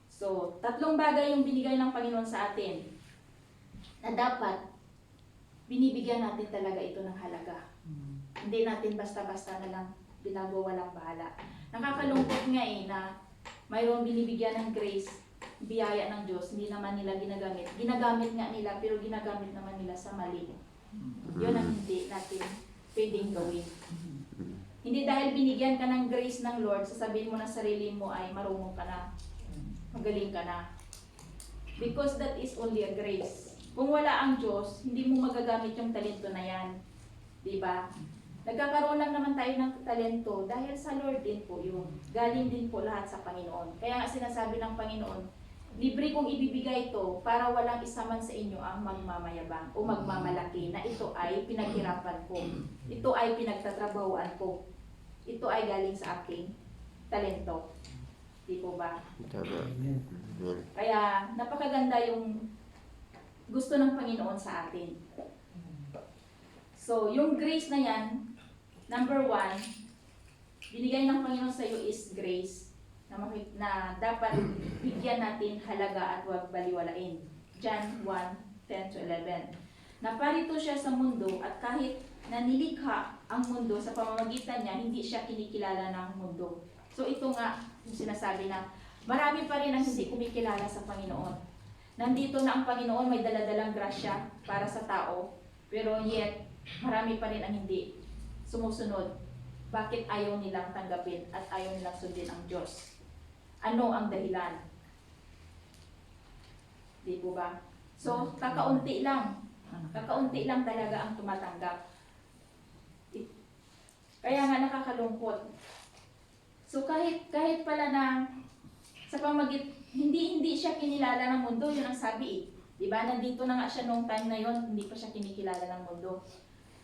S3: So, tatlong bagay yung binigay ng Panginoon sa atin na dapat binibigyan natin talaga ito ng halaga. Hindi natin basta-basta na lang binagawa walang bahala. Nakakalungkot nga na mayroong binibigyan ng grace, biyaya ng Diyos, hindi naman nila ginagamit. Ginagamit nga nila, pero ginagamit naman nila sa mali. Yun ang hindi natin pwedeng gawin. Hindi dahil binigyan ka ng grace ng Lord, sasabihin mo na sarili mo ay marunong ka na, magaling ka na. Because that is only a grace. Kung wala ang Diyos, hindi mo magagamit yung talento na yan. Diba? Nagkakaroon lang naman tayo ng talento dahil sa Lord din po yun. Galing din po lahat sa Panginoon. Kaya nga sinasabi ng Panginoon, libre kong ibibigay ito para walang isa man sa inyo ang magmamayabang o magmamalaki na ito ay pinaghirapan ko. Ito ay pinagtatrabahuan ko. Ito ay galing sa aking talento. Di po ba?
S5: Tama. Amen.
S3: Kaya napakaganda yung gusto ng Panginoon sa atin. So, yung grace na yan, number 1, binigay ng Panginoon sa iyo is grace na dapat bigyan natin halaga at huwag baliwalain. John 1:10-11. Naparito siya sa mundo at kahit nanilikha ang mundo sa pamamagitan niya, hindi siya kinikilala ng mundo. So ito nga yung sinasabi na marami pa rin ang hindi kumikilala sa Panginoon. Nandito na ang Panginoon, may daladalang grasya para sa tao, pero yet marami pa rin ang hindi sumusunod. Bakit ayaw nilang tanggapin at ayaw nilang sundin ang Diyos? Ano ang dahilan? Di po ba? So, kakaunti lang. Kakaunti lang talaga ang tumatanggap. Kaya nga nakakalungkot. So, kahit pala na sa hindi siya kinilala ng mundo, yun ang sabi eh. Diba? Nandito na nga siya noong time na yon, hindi pa siya kinikilala ng mundo.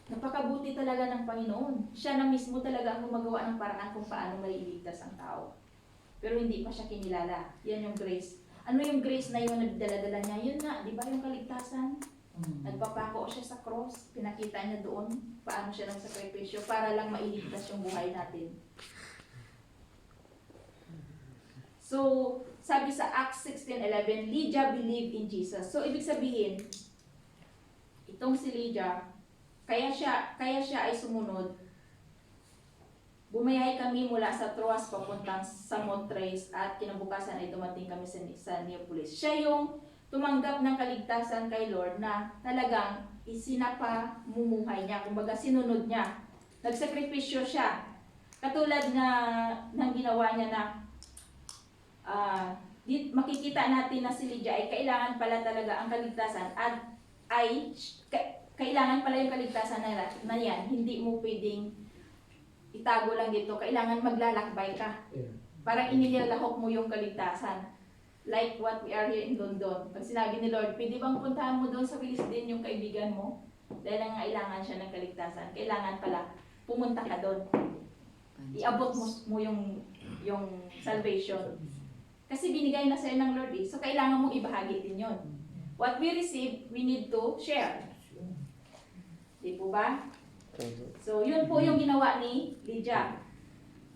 S3: Napakabuti talaga ng Panginoon. Siya na mismo talaga ang gumagawa ng paraan kung paano mailigtas ang tao. Pero hindi pa siya kinilala. Yan yung grace. Ano yung grace na yun na dala-dala niya? Yun nga, di ba yung kaligtasan? Nagpapako siya sa cross. Pinakita niya doon paano siya nagsakripisyo para lang mailigtas yung buhay natin. So, sabi sa Acts 16:11, Lydia believed in Jesus. So, ibig sabihin, itong si Lydia, kaya siya ay sumunod. Bumayay kami mula sa Troas papuntang Samothrace at kinabukasan ay dumating kami sa Neapolis. Siya yung tumanggap ng kaligtasan kay Lord na talagang isinapamumuhay niya. Kumbaga sinunod niya. Nagsakripisyo siya. Katulad na ng ginawa niya na makikita natin na si Lydia ay kailangan pala talaga ang kaligtasan at kailangan pala yung kaligtasan na yan. Hindi mo pwedeng itago lang dito. Kailangan maglalakbay ka. Parang inilalahok mo yung kaligtasan. Like what we are here in London. Pag sinabi ni Lord, pwede bang puntahan mo doon sa Willisden yung kaibigan mo? Dahil ang kailangan siya ng kaligtasan. Kailangan pala pumunta ka doon. iabot mo yung salvation. Kasi binigay na sa'yo ng Lord eh. So, kailangan mong ibahagi din yon. What we receive, we need to share. Di po ba? So, yun po yung ginawa ni Lydia.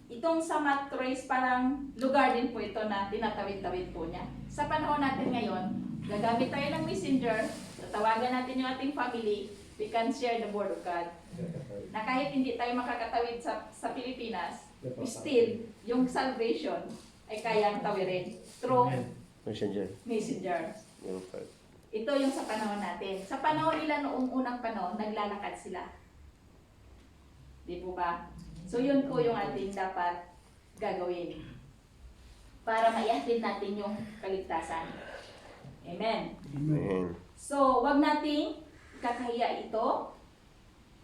S3: Itong sa mattrace, parang lugar din po ito na tinatawid-tawid po niya. Sa panahon natin ngayon, gagamit tayo ng messenger, tatawagan natin yung ating family, we can share the word of God. Na kahit hindi tayo makakatawid sa Pilipinas, still, yung salvation ay kayang tawirin through messenger. Ito yung sa panahon natin. Sa panahon nila noong unang panahon, naglalakad sila. Di po ba? So yun po yung ating dapat gagawin para maihatid natin yung kaligtasan. Amen.
S5: Amen.
S3: So, wag nating kakahiya ito.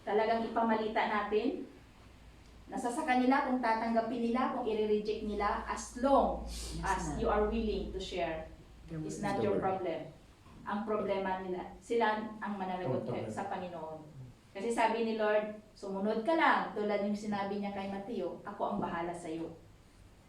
S3: Talagang ipamalita natin. Nasa sa kanila kung tatanggapin nila, kung i-reject nila, as long as you are willing to share. It's not your problem. Ang problema nila, sila ang mananagot sa Panginoon. Kasi sabi ni Lord, sumunod ka lang, tulad yung sinabi niya kay Mateo, ako ang bahala sa iyo.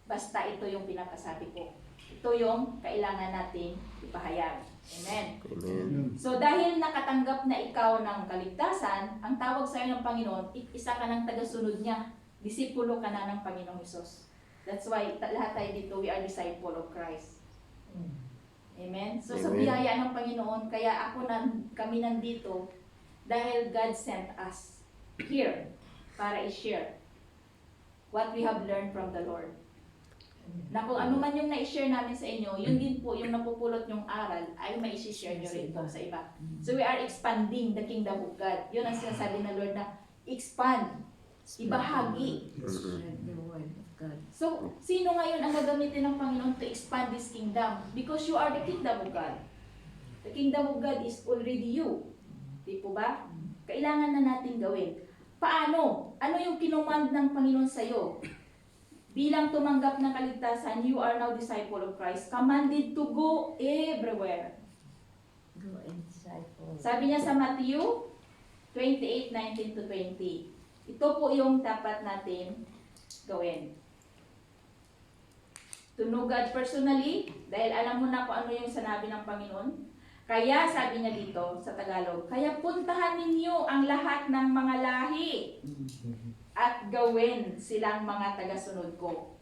S3: Basta ito yung pinapasabi ko. Ito yung kailangan nating ipahayag. Amen.
S5: Amen.
S3: So dahil nakatanggap na ikaw ng kaligtasan, ang tawag sa iyo ng Panginoon, isa ka ng tagasunod niya. Disipulo ka na ng Panginoong Hesus. That's why lahat tayo dito, we are disciple of Christ. Amen. So sa
S5: Amen.
S3: biyaya ng Panginoon, kaya kami nandito dahil God sent us here para i-share what we have learned from the Lord. Na kung ano man yung na-share namin sa inyo, yun din po yung napupulot yung aral ay mai-share nyo rin po sa iba. So we are expanding the kingdom of God. Yun ang sinasabi ng Lord na expand, ibahagi.
S2: Spread the word of God.
S3: So, sino ngayon ang gagamitin ng Panginoon to expand this kingdom? Because you are the kingdom of God. The kingdom of God is already you. Di po ba? Kailangan na natin gawin. Paano? Ano yung kinumand ng Panginoon sa iyo? Bilang tumanggap ng kaligtasan, you are now disciple of Christ, commanded to go everywhere.
S2: Go and disciple.
S3: Sabi niya sa Matthew 28:19-20. Ito po yung dapat natin gawin. To know God personally, dahil alam mo na kung ano yung sinabi ng Panginoon. Kaya sabi niya dito sa Tagalog, kaya puntahan ninyo ang lahat ng mga lahi at gawin silang mga tagasunod ko.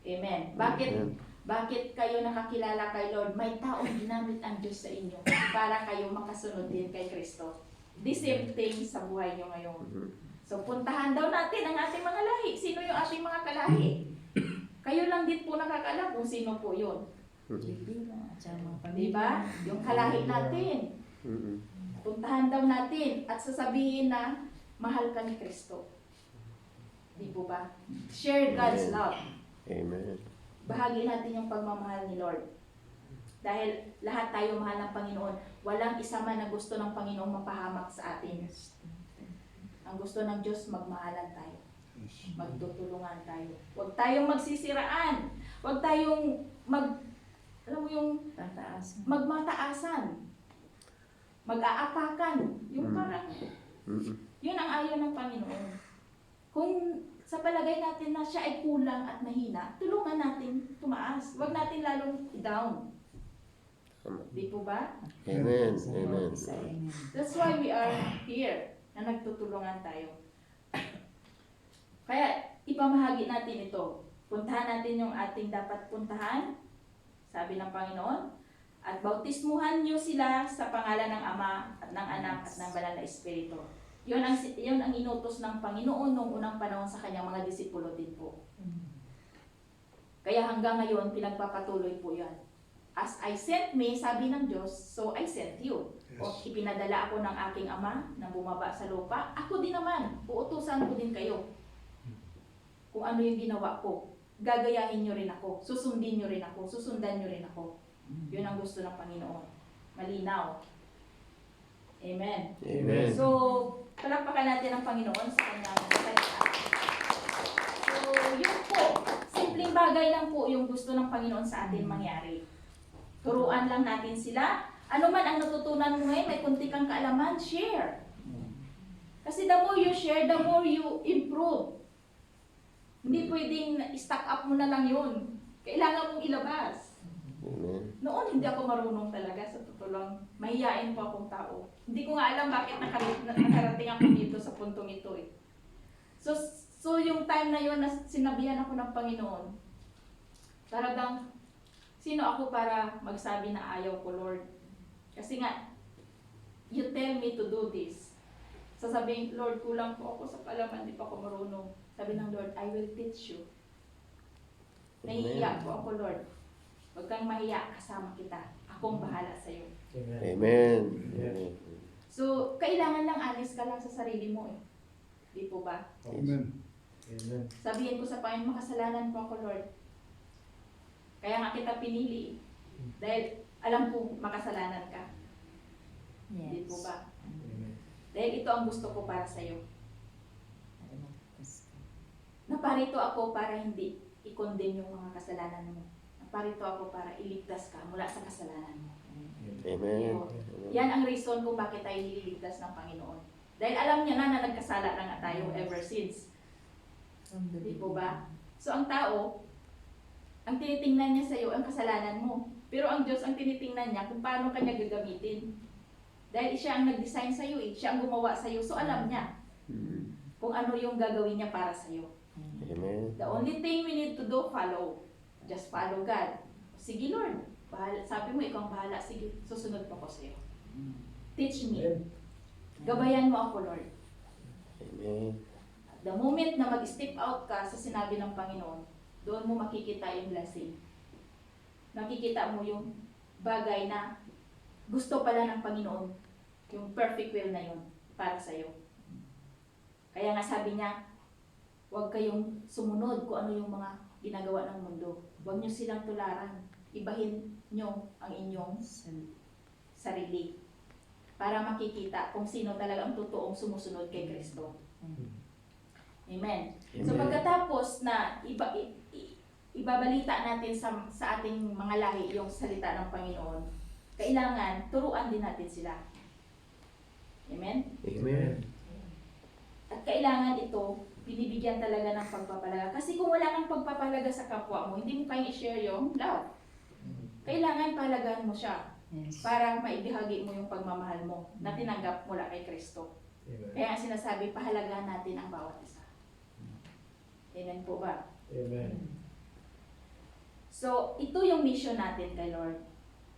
S3: Amen. Bakit kayo nakakilala kay Lord? May taong ginamit ang Diyos sa inyo para kayo makasunod din kay Kristo. The same thing sa buhay nyo ngayon. So puntahan daw natin ang ating mga lahi. Sino yung ating mga kalahi? Kayo lang din po nakakaalam kung sino po yun.
S2: Kaibigan at sa mga pamilya.
S3: Diba? Yung kalahi natin. Puntahan daw natin at sasabihin na mahal ka ni Kristo. Di po ba? Share God's love.
S5: Amen.
S3: Bahagi natin yung pagmamahal ni Lord. Dahil lahat tayo mahal ng Panginoon. Walang isa man na gusto ng Panginoon mapahamak sa atin. Ang gusto ng Diyos, magmahalan tayo. Magtutulungan tayo. Huwag tayong magsisiraan. Huwag tayong alam mo yung
S2: Tataas.
S3: magmataasan. Mag-aapakan. Yung parang, yun ang ayaw ng Panginoon. Kung sa palagay natin na siya ay kulang at mahina, tulungan natin tumaas. Huwag natin lalong down. Di po ba?
S5: Amen. Amen.
S3: That's why we are here, na nagtutulungan tayo. Kaya ipamahagi natin ito. Puntahan natin yung ating dapat puntahan, sabi ng Panginoon, at bautismuhan niyo sila sa pangalan ng Ama at ng Anak at ng Banal na Espiritu. Yun ang inutos ng Panginoon noong unang panahon sa kanyang mga disipulo din po. Kaya hanggang ngayon, pinagpapatuloy po yan. As I sent me, sabi ng Diyos, so I sent you. O ipinadala ako ng aking Ama na bumaba sa lupa, ako din naman, uutusan ko din kayo. Kung ano yung ginawa ko, gagayahin nyo rin ako, susundin nyo rin ako, susundan nyo rin ako. Yun ang gusto ng Panginoon. Malinaw. Amen.
S5: Amen.
S3: So, palakpakan natin ang Panginoon sa kanyang salita. So, yun po. Simpleng bagay lang po yung gusto ng Panginoon sa atin mangyari. Turuan lang natin sila. Ano man ang natutunan mo ngayon, may kunti kang kaalaman, share. Kasi the more you share, the more you improve. Hindi pwedeng stock up mo na lang yun. Kailangan mong ilabas.
S5: Amen.
S3: Noon hindi ako marunong talaga, sa totoo lang. Mahiyain po akong tao. Hindi ko nga alam bakit nakarating ako dito sa puntong ito eh. So yung time na yun na sinabihan ako ng Panginoon, talagang sino ako para magsabi na ayaw ko, Lord? Kasi nga, you tell me to do this. Sasabihin, Lord, kulang po ako sa palaman, di pa ako marunong. Sabi ng Lord, I will teach you. Nahihiya po ako, Lord. Huwag kang mahiya, kasama kita. Akong bahala sa'yo.
S5: Amen. Amen.
S3: So, kailangan lang honest ka lang sa sarili mo eh. Di po ba?
S6: Amen.
S3: Sabihin ko sa Panginoon, makasalanan po ako, Lord. Kaya nga kita pinili. Dahil alam ko makasalanan ka. Di po ba? Dahil ito ang gusto ko para sa'yo. Naparito ako para hindi i-condemn yung mga kasalanan mo. Naparito ako para iligtas ka mula sa kasalanan mo.
S5: Amen.
S3: Yan ang reason kung bakit tayo nililigtas ng Panginoon. Dahil alam niya na nagkasala na nga tayo ever since. Di po ba? So ang tao, ang tinitingnan niya sa iyo ang kasalanan mo. Pero ang Diyos ang tinitingnan niya kung paano kanya gagamitin. Dahil siya ang nag-design sa iyo eh. Siya ang gumawa sa iyo. So alam niya kung ano yung gagawin niya para sa iyo.
S5: Amen.
S3: The only thing we need to do, follow. Just follow God. Sige Lord, bahala. Sabi mo, ikaw ang bahala. Sige, susunod po ko sa iyo. Teach me. Gabayan mo ako, Lord.
S5: Amen.
S3: The moment na mag-step out ka sa sinabi ng Panginoon, doon mo makikita yung blessing. Makikita mo yung bagay na gusto pala ng Panginoon. Yung perfect will na yun para sa'yo. Kaya nga sabi niya, huwag kayong sumunod kung ano yung mga ginagawa ng mundo. Huwag niyo silang tularan. Ibahin niyo ang inyong sarili. Para makikita kung sino talaga ang totoong sumusunod kay Kristo. Amen. So pagkatapos na ibabalita natin sa ating mga lahi yung salita ng Panginoon, kailangan turuan din natin sila. Amen?
S5: Amen.
S3: At kailangan ito, binibigyan talaga ng pagpapalaga. Kasi kung wala kang pagpapalaga sa kapwa mo, hindi mo kayang i-share yung love. Kailangan palagahan mo siya para maibahagi mo yung pagmamahal mo na tinanggap mula kay Kristo. Kaya ang sinasabi, pahalagahan natin ang bawat isa. Amen po ba?
S9: Amen.
S3: So, ito yung mission natin kay Lord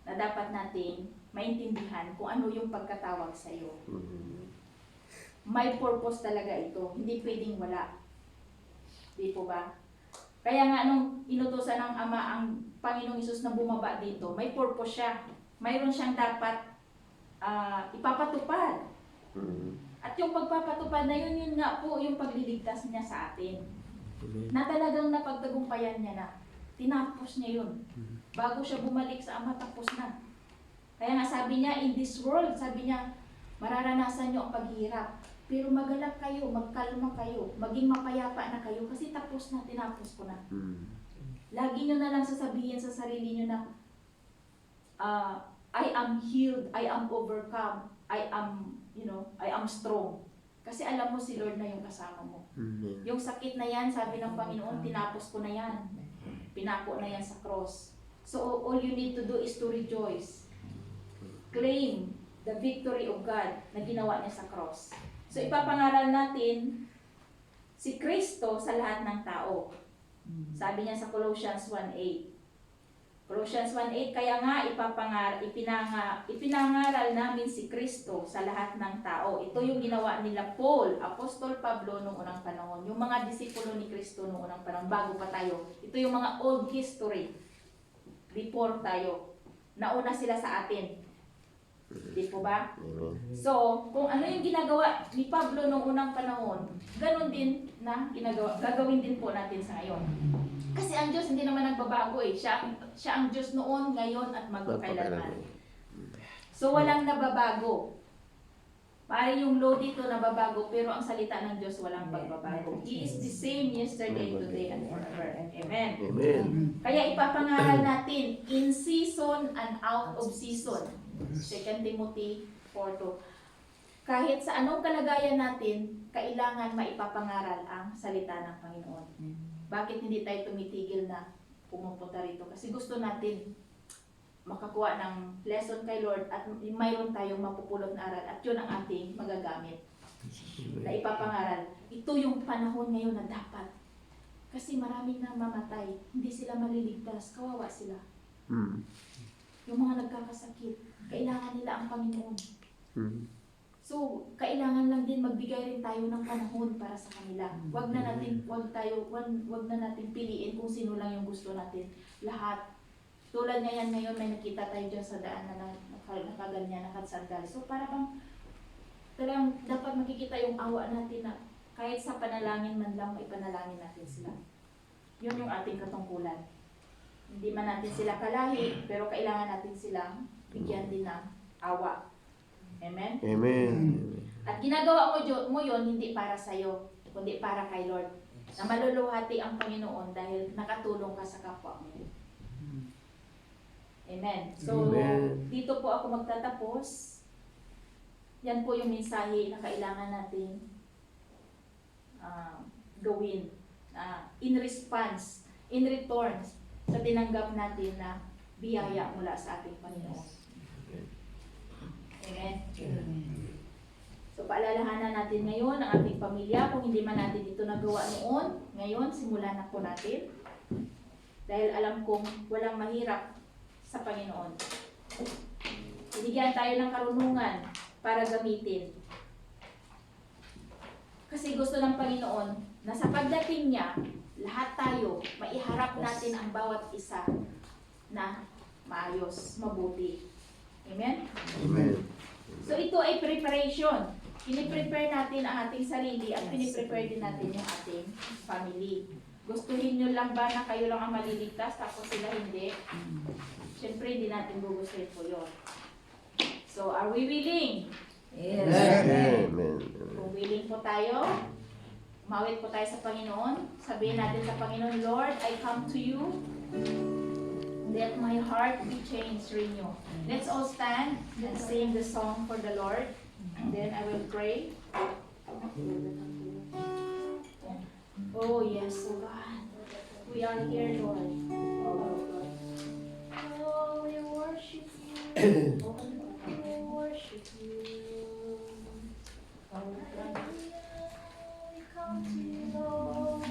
S3: na dapat nating maintindihan kung ano yung pagkatawag sa iyo. May purpose talaga ito. Hindi pwedeng wala. Di po ba? Kaya nga nung inutusan ng Ama ang Panginoong Hesus na bumaba dito, may purpose siya. Mayroon siyang dapat ipapatupad. At yung pagpapatupad na yun, yun nga po yung pagliligtas niya sa atin. Na talagang napagtagumpayan niya na. Tinapos niya yun. Bago siya bumalik sa Ama, tapos na. Kaya nga sabi niya, in this world, sabi niya, mararanasan niyo ang paghihirap. Pero magalak kayo, magkalma kayo, maging mapayapa na kayo kasi tapos na, tinapos ko na. Lagi niyo na lang sasabihin sa sarili niyo na, I am healed, I am overcome, I am strong. Kasi alam mo si Lord na yung kasama mo. Yung sakit na yan, sabi ng Panginoon, tinapos ko na yan. Pinako na yan sa cross. So all you need to do is to rejoice. Claim the victory of God na ginawa niya sa cross. So ipapangaral natin si Kristo sa lahat ng tao. Sabi niya sa Colossians 1:8. Colossians 1:8, kaya nga ipinangaral namin si Kristo sa lahat ng tao. Ito yung ginawa nila Paul, Apostol Pablo noong unang panahon. Yung mga disipulo ni Kristo noong unang panahon, bago pa tayo. Ito yung mga old history. Before tayo. Nauna sila sa atin. Di po ba? So, kung ano yung ginagawa ni Pablo noong unang panahon, ganun din na gagawin din po natin sa ngayon. Kasi ang Diyos hindi naman nagbabago eh. Siya ang Diyos noon, ngayon, at magpakailanman. So, walang nababago. Pare yung law dito nababago, pero ang salita ng Diyos walang pagbabago. He is the same yesterday, today, and forever. Amen.
S5: Amen.
S3: Kaya ipapangaral natin, in season and out of season. 2 Timothy 4:2. Kahit sa anong kalagayan natin, kailangan maipapangaral ang salita ng Panginoon. bakit hindi tayo tumitigil na pumupunta rito? Kasi gusto natin makakuha ng lesson kay Lord at mayroon tayong mapupulot na aral at yun ang ating magagamit na ipapangaral. Ito yung panahon ngayon na dapat. Kasi maraming nang mamatay, hindi sila maliligtas, kawawa sila. Yung mga nagkakasakit, kailangan nila ang Panginoon. So, kailangan lang din magbigay rin tayo ng panahon para sa kanila. Wag na natin piliin kung sino lang yung gusto natin. Lahat. Tulad ngayon may nakita tayo dyan sa daan na nakaganyan, nakasandal. So, para bang talagang dapat makikita yung awa natin na kahit sa panalangin man lang, ipanalangin natin sila. Yun yung ating katungkulan. Hindi man natin sila kalahi, pero kailangan natin silang bigyan din ng awa. Amen?
S5: Amen.
S3: At ginagawa mo yun hindi para sa'yo, kundi para kay Lord. Na maluluhati ang Panginoon dahil nakatulong ka sa kapwa mo. Amen. So,
S5: Amen.
S3: dito po ako magtatapos. Yan po yung mensahe na kailangan natin gawin. In response, in return, sa tinanggap natin na biyaya mula sa ating Panginoon. Amen. So, paalalahanan natin ngayon ang ating pamilya. Kung hindi man natin ito nagawa noon, ngayon, simulan na po natin. Dahil alam kong walang mahirap sa Panginoon. Binigyan tayo ng karunungan para gamitin. Kasi gusto ng Panginoon na sa pagdating niya, lahat tayo, maiharap natin ang bawat isa na maayos, mabuti. Amen?
S5: Amen.
S3: So ito ay preparation. Piniprepare natin ang ating sarili at piniprepare din natin yung ating family. Gustuhin nyo lang ba na kayo lang ang maliligtas tapos sila hindi? Siyempre hindi natin gugustuhin po yun. So are we willing?
S5: Amen.
S3: Kung willing po tayo, umawit po tayo sa Panginoon. Sabihin natin sa Panginoon, Lord, I come to you. Let my heart be changed, renew. Let's all stand and sing the song for the Lord. Then I will pray. Oh yes, oh God. We are here, Lord. Oh, we worship you. Oh, we worship you. Oh, God. We come to you, Lord.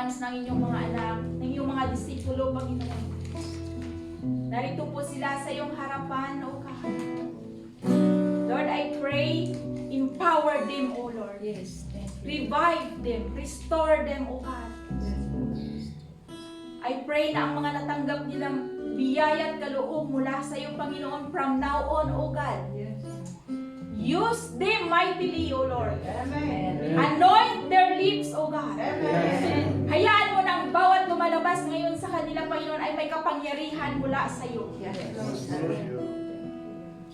S3: ones ng inyong mga anak, ng inyong mga disipulo, Panginoon. Narito po sila sa iyong harapan, O God. Lord, I pray, empower them, O Lord.
S2: Yes.
S3: Revive them, restore them, O God. I pray na ang mga natanggap nilang biyaya at kaloob mula sa iyo, Panginoon, from now on, O God. Use them mightily, O Lord. Anoint their lips, O God. Hayaan mo ng bawat lumalabas ngayon sa kanila, Panginoon, ay may kapangyarihan mula sa iyo.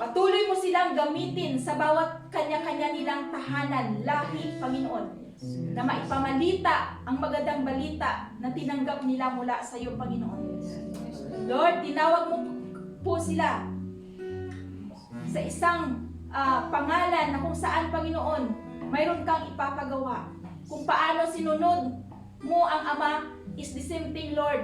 S3: Patuloy mo silang gamitin sa bawat kanya-kanya nilang tahanan, lahi, Panginoon, na maipamalita ang magandang balita na tinanggap nila mula sa iyo, Panginoon. Lord, tinawag mo po sila sa isang pangalan na kung saan, Panginoon, mayroon kang ipapagawa. Kung paano sinunod mo ang Ama is the same thing, Lord.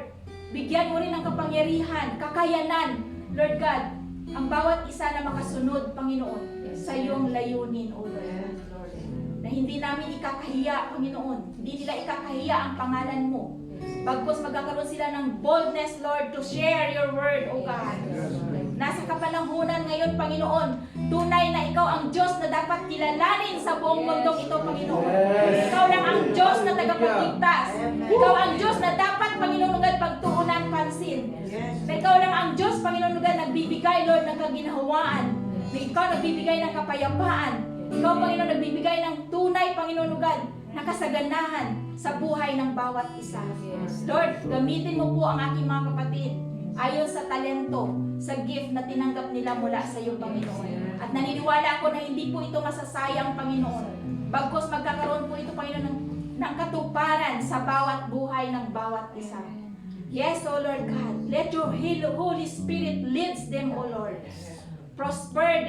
S3: Bigyan mo rin ng kapangyarihan, kakayanan, Lord God, ang bawat isa na makasunod, Panginoon, sa iyong layunin, O Lord. Na hindi namin ikakahiya, Panginoon. Hindi nila ikakahiya ang pangalan mo. Bagkus magkakaroon sila ng boldness, Lord, to share your word, O God. Nasa kapanahunan ngayon, Panginoon, tunay na ikaw ang Diyos na dapat kilalanin sa buong mundong ito, Panginoon. Ikaw lang ang Diyos na tagapagligtas. Ikaw ang Diyos na dapat, Panginoon, Lugad, pagtuunan pansin. Na ikaw lang ang Diyos, Panginoon, Lugad, nagbibigay, Lord, ng kaginhawaan. Na ikaw nagbibigay ng kapayapaan. Ikaw, Panginoon, nagbibigay ng tunay, Panginoon, Lugad, na kasaganahan sa buhay ng bawat isa. Lord, gamitin mo po ang aking mga kapatid ayon sa talento, sa gift na tinanggap nila mula sa iyo, Panginoon. At naniniwala ako na hindi po ito masasayang, Panginoon. Bagkus magkakaroon po ito, Panginoon, ng katuparan sa bawat buhay ng bawat isa. Yes, O Lord God, let your Holy Spirit leads them, O Lord. Prosper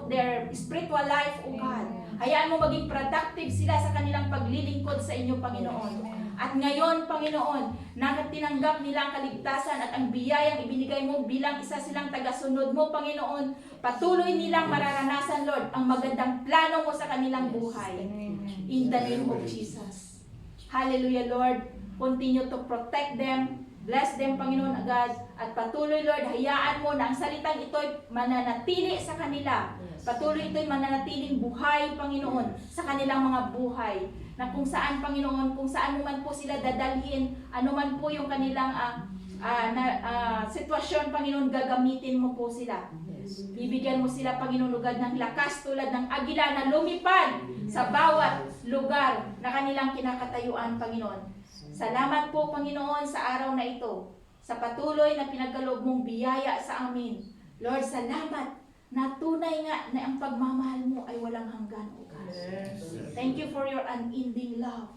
S3: their spiritual life, O God. Hayaan mo maging productive sila sa kanilang paglilingkod sa inyo, Panginoon. At ngayon, Panginoon, na tinanggap nila ang kaligtasan at ang biyayang ibinigay mo bilang isa silang tagasunod mo, Panginoon, patuloy nilang mararanasan, Lord, ang magandang plano mo sa kanilang buhay. In the name of Jesus. Hallelujah, Lord. Continue to protect them. Bless them, Panginoon, agad. At patuloy, Lord, hayaan mo na ang salitang ito'y mananatili sa kanila. Patuloy ito'y mananatiling buhay, Panginoon, sa kanilang mga buhay. Na kung saan, Panginoon, kung saan mo man po sila dadalhin, ano man po yung kanilang sitwasyon, Panginoon, gagamitin mo po sila. Bibigyan mo sila, Panginoon, Lugad ng lakas tulad ng agila na lumipad sa bawat lugar na kanilang kinakatayuan, Panginoon. Salamat po, Panginoon, sa araw na ito, sa patuloy na pinagkaloob mong biyaya sa amin. Lord, salamat na tunay nga na ang pagmamahal mo ay walang hanggan, O God. Thank you for your unending love,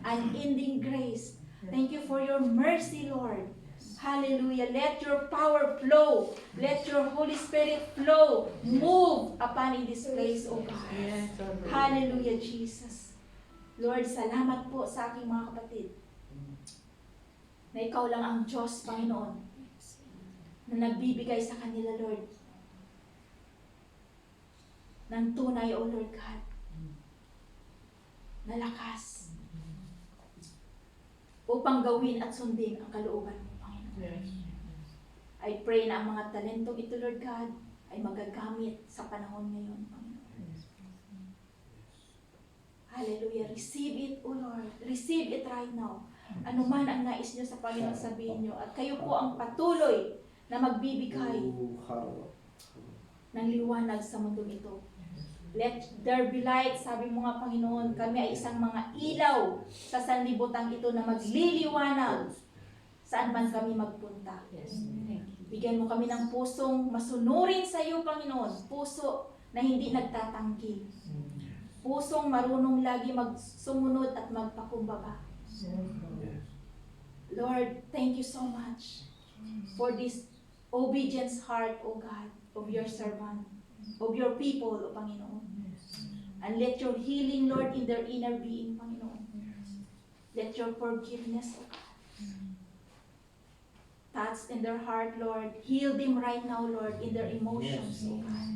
S3: unending grace. Thank you for your mercy, Lord. Hallelujah. Let your power flow. Let your Holy Spirit flow. Move upon in this place, O God. Hallelujah, Jesus. Lord, salamat po sa aking mga kapatid. Na ikaw lang ang Diyos, Panginoon, na nagbibigay sa kanila, Lord, ng tunay, O Lord God, na lakas upang gawin at sundin ang kalooban mo, Panginoon. I pray na ang mga talentong ito, Lord God, ay magagamit sa panahon ngayon, Panginoon. Hallelujah. Receive it, O Lord. Receive it right now. Ano man ang nais nyo sa Panginoon, sabihin nyo. At kayo po ang patuloy na magbibigay ng liwanag sa mundong ito. Let there be light, sabi mo nga, Panginoon, kami ay isang mga ilaw sa sanlibutan ito na magliliwanag saan man kami magpunta. Bigyan mo kami ng pusong masunurin sa iyo, Panginoon. Puso na hindi nagtatanggi. Pusong marunong lagi magsumunod at magpakumbaba. Lord, thank you so much for this obedience heart, O God, of your servant, of your people, O Panginoon. And let your healing, Lord, in their inner being, Panginoon. Let your forgiveness, O God, touch in their heart, Lord. Heal them right now, Lord, in their emotions, O God.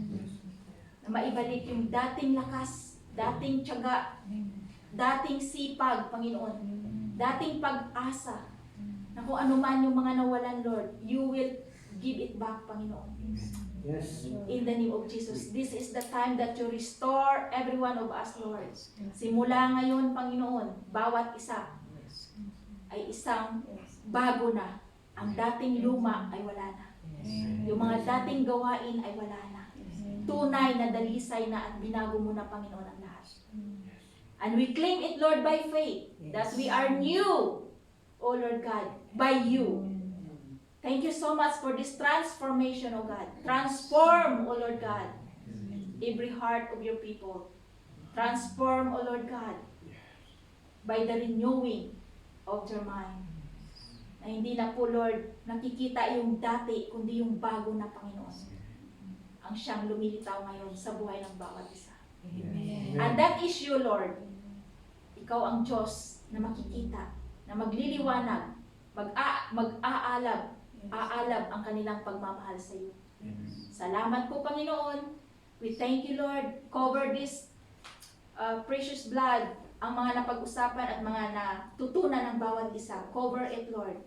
S3: Na maibalik yung dating lakas, dating tiyaga, dating sipag, Panginoon. dating pag-asa, na kung ano man yung mga nawalan, Lord, you will give it back, Panginoon.
S7: Yes.
S3: In the name of Jesus, this is the time that you restore every one of us, Lord. Simula ngayon, Panginoon, bawat isa ay isang bago na. Ang dating luma ay wala na. Yung mga dating gawain ay wala na. Tunay na dalisay na at binago mo na, Panginoon, ang lahat. And we claim it, Lord, by faith, that we are new, O Lord God, by you. Thank you so much for this transformation, O God. Transform, O Lord God, every heart of your people. Transform, O Lord God, by the renewing of your mind. Na hindi na po, Lord, nakikita yung dati, kundi yung bago na, Panginoon. Ang siyang lumilitaw ngayon sa buhay ng bawat isa. And that is you, Lord. Ikaw ang Diyos na makikita, na magliliwanag, aalab ang kanilang pagmamahal sa iyo. Salamat po, Panginoon. We thank you, Lord. Cover this precious blood, ang mga napag-usapan at mga natutunan ng bawat isa. Cover it, Lord.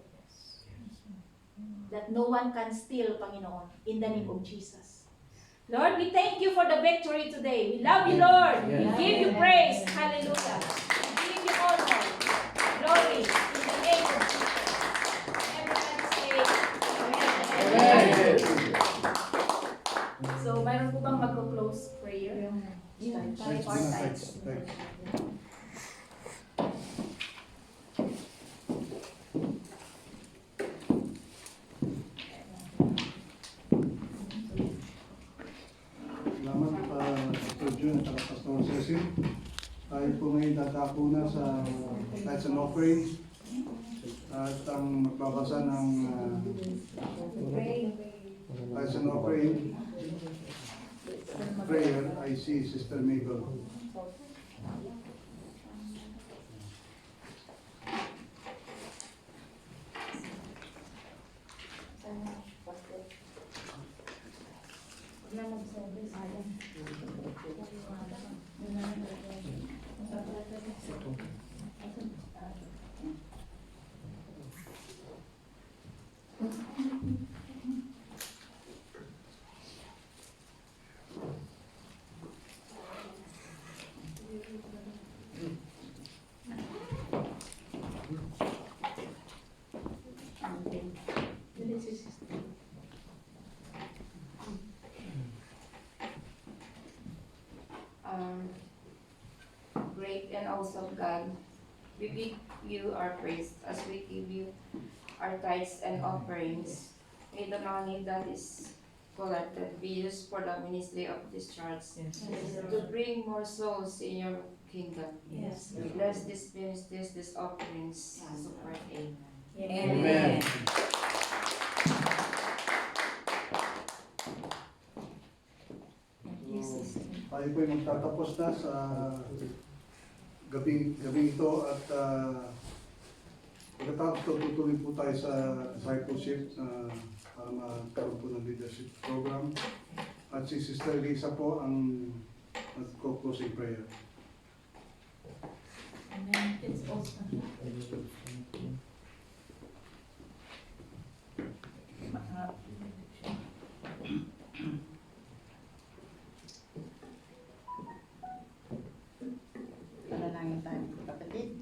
S3: That no one can steal, Panginoon, in the name of Jesus. Lord, we thank you for the victory today. We love you, Lord. We give you praise. Hallelujah. We give you honor, glory, in the name of Jesus. Everybody say, Amen. So, mayroon po bang mag-close prayer?
S6: Thanks,
S3: Our
S6: thanks,
S3: sides.
S6: thanks. Salamat Pastor Jun at Pastor Cecil. Tayo po ngayon dadako na sa tithes and offering at ang magbabasa ng tithes and offering prayer ay si Sister Mabel.
S2: Great and awesome God, we give you our praise as we give you our tithes and offerings. May the money that is collected be used for the ministry of this church to bring more souls in your kingdom.
S3: Yes.
S2: Bless this ministries, these offerings. Support. Amen.
S7: Amen.
S6: Tayo po ay magtatapos na sa gabing ito at pagkatapos ito tutuloy po tayo sa discipleship para magkaroon po ng leadership program at si Sister Lisa po ang nagko-closing prayer.
S3: Amen. It's awesome.
S9: Panalangin tayo, kapatid.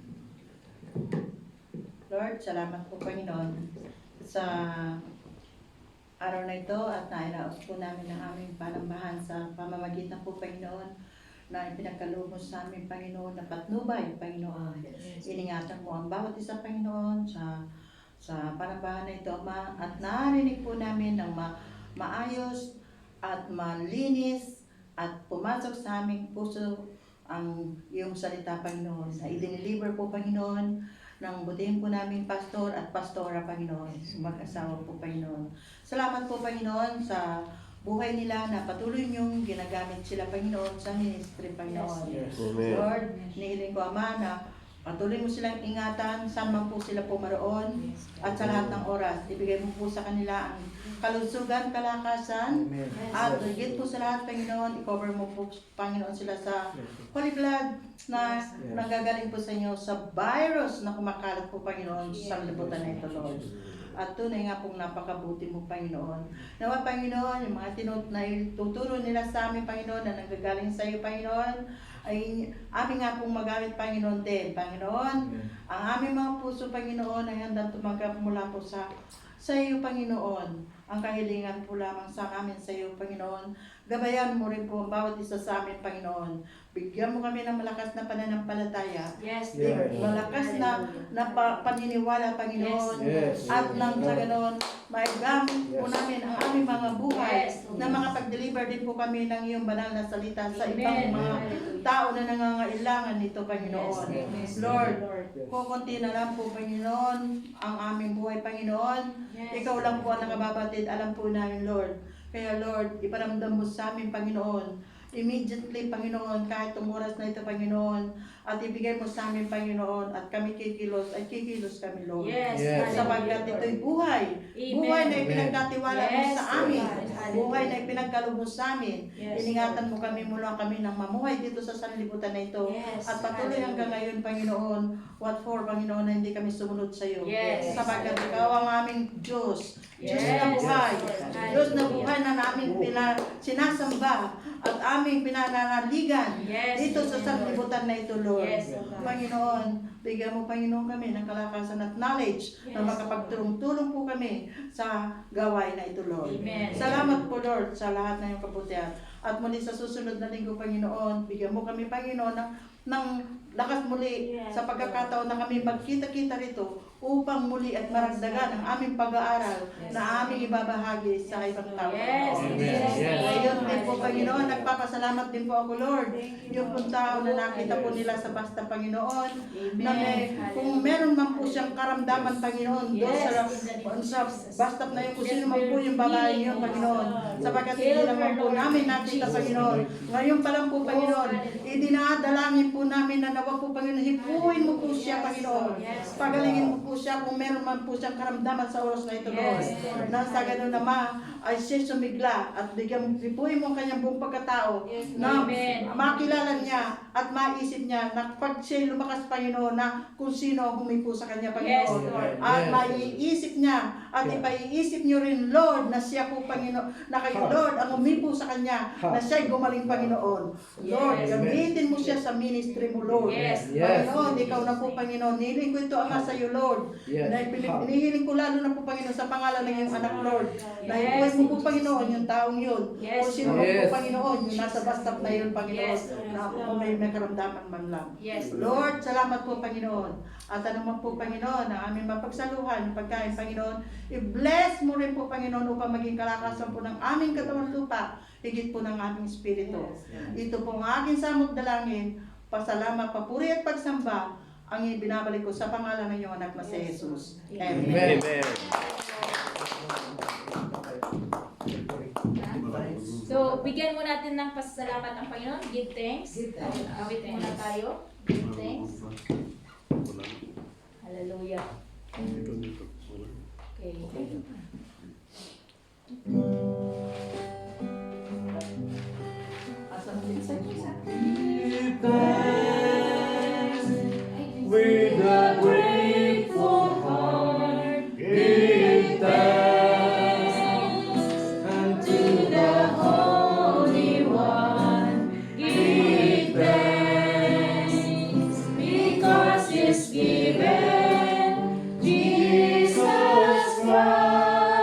S9: Lord, salamat po, Panginoon, sa araw na ito at nailaos po namin ang aming panambahan sa pamamagitan po, Panginoon, na ipinagkaloob mo sa aming Panginoon na patnubay, Panginoon. Iningatan mo ang bawat isa, Panginoon, sa panambahan na ito, Ama, at narinig po namin ng maayos at malinis at pumasok sa aming puso ang iyong salita, Panginoon, na i-deliver po, Panginoon, ng butihin po namin pastor at pastora, Panginoon, mag-asawa po, Panginoon. Salamat po, Panginoon, sa buhay nila na patuloy niyong ginagamit sila, Panginoon, sa ministry, Panginoon.
S5: Amen.
S9: Lord, nihiling ko, Ama, na Patuloy mo silang ingatan, saan man po sila pumaroon, at sa lahat ng oras. Ibigay mo po sa kanila ang kalusugan, kalakasan, at higit po sa lahat, Panginoon, i-cover mo po, Panginoon, sila sa Holy Blood na nanggagaling po sa inyo sa virus na kumakalat po, Panginoon, sa libutan na ito, Lord. At tunay nga pong napakabuti mo, Panginoon. Nawa, Panginoon, yung mga na tuturo nila sa amin, Panginoon, na nanggagaling sa iyo, Panginoon, ay amin nga pong magamit, Panginoon din. Panginoon, ang aming mga puso, Panginoon, ay handang tumanggap mula po sa iyo, Panginoon. Ang kahilingan po lamang sa amin sa iyo, Panginoon. Gabayan mo rin po ang bawat isa sa amin, Panginoon. Bigyan mo kami ng malakas na pananampalataya.
S2: Yes,
S9: Lord. Malakas na paniniwala, Panginoon.
S6: Yes.
S9: At nang sa ganon, maigamit po namin ang aming mga buhay
S2: Yes.
S9: na makapag-deliver din po kami ng iyong banal na salita sa ibang
S2: Amen.
S9: mga tao na nangangailangan nito, Panginoon.
S2: Yes.
S9: Lord, kukunti na lang po, Panginoon, ang aming buhay, Panginoon.
S2: Yes.
S9: Ikaw lang po ang nakababatid. Alam po namin, Lord. Kaya, Lord, iparamdam mo sa amin, Panginoon. Immediately, Panginoon, kahit itong oras na ito, Panginoon, at ibigay mo sa amin, Panginoon, at kami kikilos, ay kikilos kami, Lord.
S2: Yes.
S9: Sapagkat ito'y buhay.
S2: Amen.
S9: Buhay na ipinagkatiwala mo
S2: Yes,
S9: sa amin.
S2: Lord.
S9: Buhay na ipinagkaloob mo sa amin.
S2: Yes,
S9: Iningatan mo kami mula kami ng mamuhay dito sa sanlibutan na ito.
S2: Yes.
S9: At patuloy hanggang ngayon, Panginoon, what for, Panginoon, na hindi kami sumunod sa iyo.
S2: Yes.
S9: Sapagkat ikaw ang aming Diyos. Diyos
S2: Yes.
S9: na buhay.
S2: Yes.
S9: Diyos na buhay na namin sinasamba at aming pinananaligan
S2: Yes.
S9: dito sa sanlibutan na ito, Lord.
S2: Yes, O God.
S9: Panginoon, bigyan mo, Panginoon, kami ng kalakasan at knowledge na
S2: Yes.
S9: makapagtulong-tulong po kami sa gawain na ito, Lord.
S2: Amen.
S9: Salamat po, Lord, sa lahat ng iyong kabutihan. At muli sa susunod na linggo, Panginoon, bigyan mo kami, Panginoon, ng lakas muli
S2: Yes.
S9: sa pagkakataon na kami magkita-kita rito upang muli at maragdagan ang aming pag-aaral na aming ibabahagi sa ibang tao.
S2: Yes.
S9: Panginoon.
S2: Yes.
S9: Ngayon din po, Panginoon, nagpapasalamat din po ako, Lord. Yung pong tao na nakita po nila sa basta, Panginoon, na may, kung meron man po siyang karamdaman, Panginoon, doon sa basta na yun, kung sino man po yung babae yun, Panginoon, sapagkat hindi naman po namin nakita, Panginoon. Ngayon pa lang po, Panginoon, idinadalangin po namin na nawa po, Panginoon, hipuin mo po siya, Panginoon. Pagalingin mo po siya kung meron man po siyang karamdaman sa oras na ito, Lord. Na sa ganun naman ay siya sumigla at bigyan hipuin mo ang kanyang buong pagkatao na makilala niya at maisip niya na pag siya lumakas, Panginoon, na kung sino ang humipo sa kanya, Panginoon.
S2: Yes, Lord.
S9: At maiisip niya at ipaiisip niyo rin, Lord, na siya po, Panginoon, na kayo, Lord, ang humipo sa kanya, na siya'y gumaling, Panginoon. Lord,
S2: Yes.
S9: gamitin mo siya sa ministry mo, Lord.
S2: Yes.
S9: Panginoon, ikaw na po, Panginoon. Nihiling ko ito, Ama, sa iyo, Lord. Hinihiling ko lalo na po, Panginoon, sa pangalan ng iyong anak, Lord. Na ipuin mo po, Panginoon, yung taong yun.
S2: Yes.
S9: Kung sino man po, Panginoon, yung nasa bastap na yun, Panginoon,
S2: Yes.
S9: na ako kung may karamdaman man lang.
S2: Yes.
S9: Lord, salamat po, Panginoon. At ano man po, Panginoon, ang aming mapagsaluhan, yung pagkain, Panginoon, i-bless mo rin po, Panginoon, upang maging kalakasan po ng aming katawan lupa, higit po ng aming espiritu. Ito po ang aking samot dalangin, pasalamat, papuri at pagsamba, ang ibinabalik ko sa pangalan ng iyong anak na si Jesus. Amen.
S3: So, bigyan mo natin ng pasasalamat ang Panginoon. Give thanks. Awit muna tayo. Give thanks. Hallelujah. Okay.
S7: With a grateful heart, give thanks unto the Holy One. Give thanks because He's given Jesus Christ.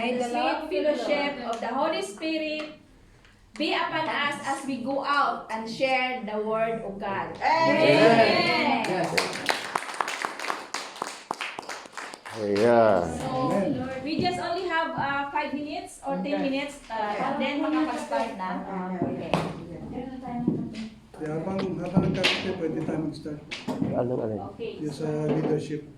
S3: and the sweet fellowship of the Holy Spirit be upon us as we go out and share the word of God. Amen.
S5: Yeah.
S3: So, we just only have 5 minutes or 10 minutes, then makapag-start na. Okay.
S6: Kaya habang nagkakita, pwede tayo mag-start.
S5: Anong alin?
S3: Okay.
S6: Yung sa leadership.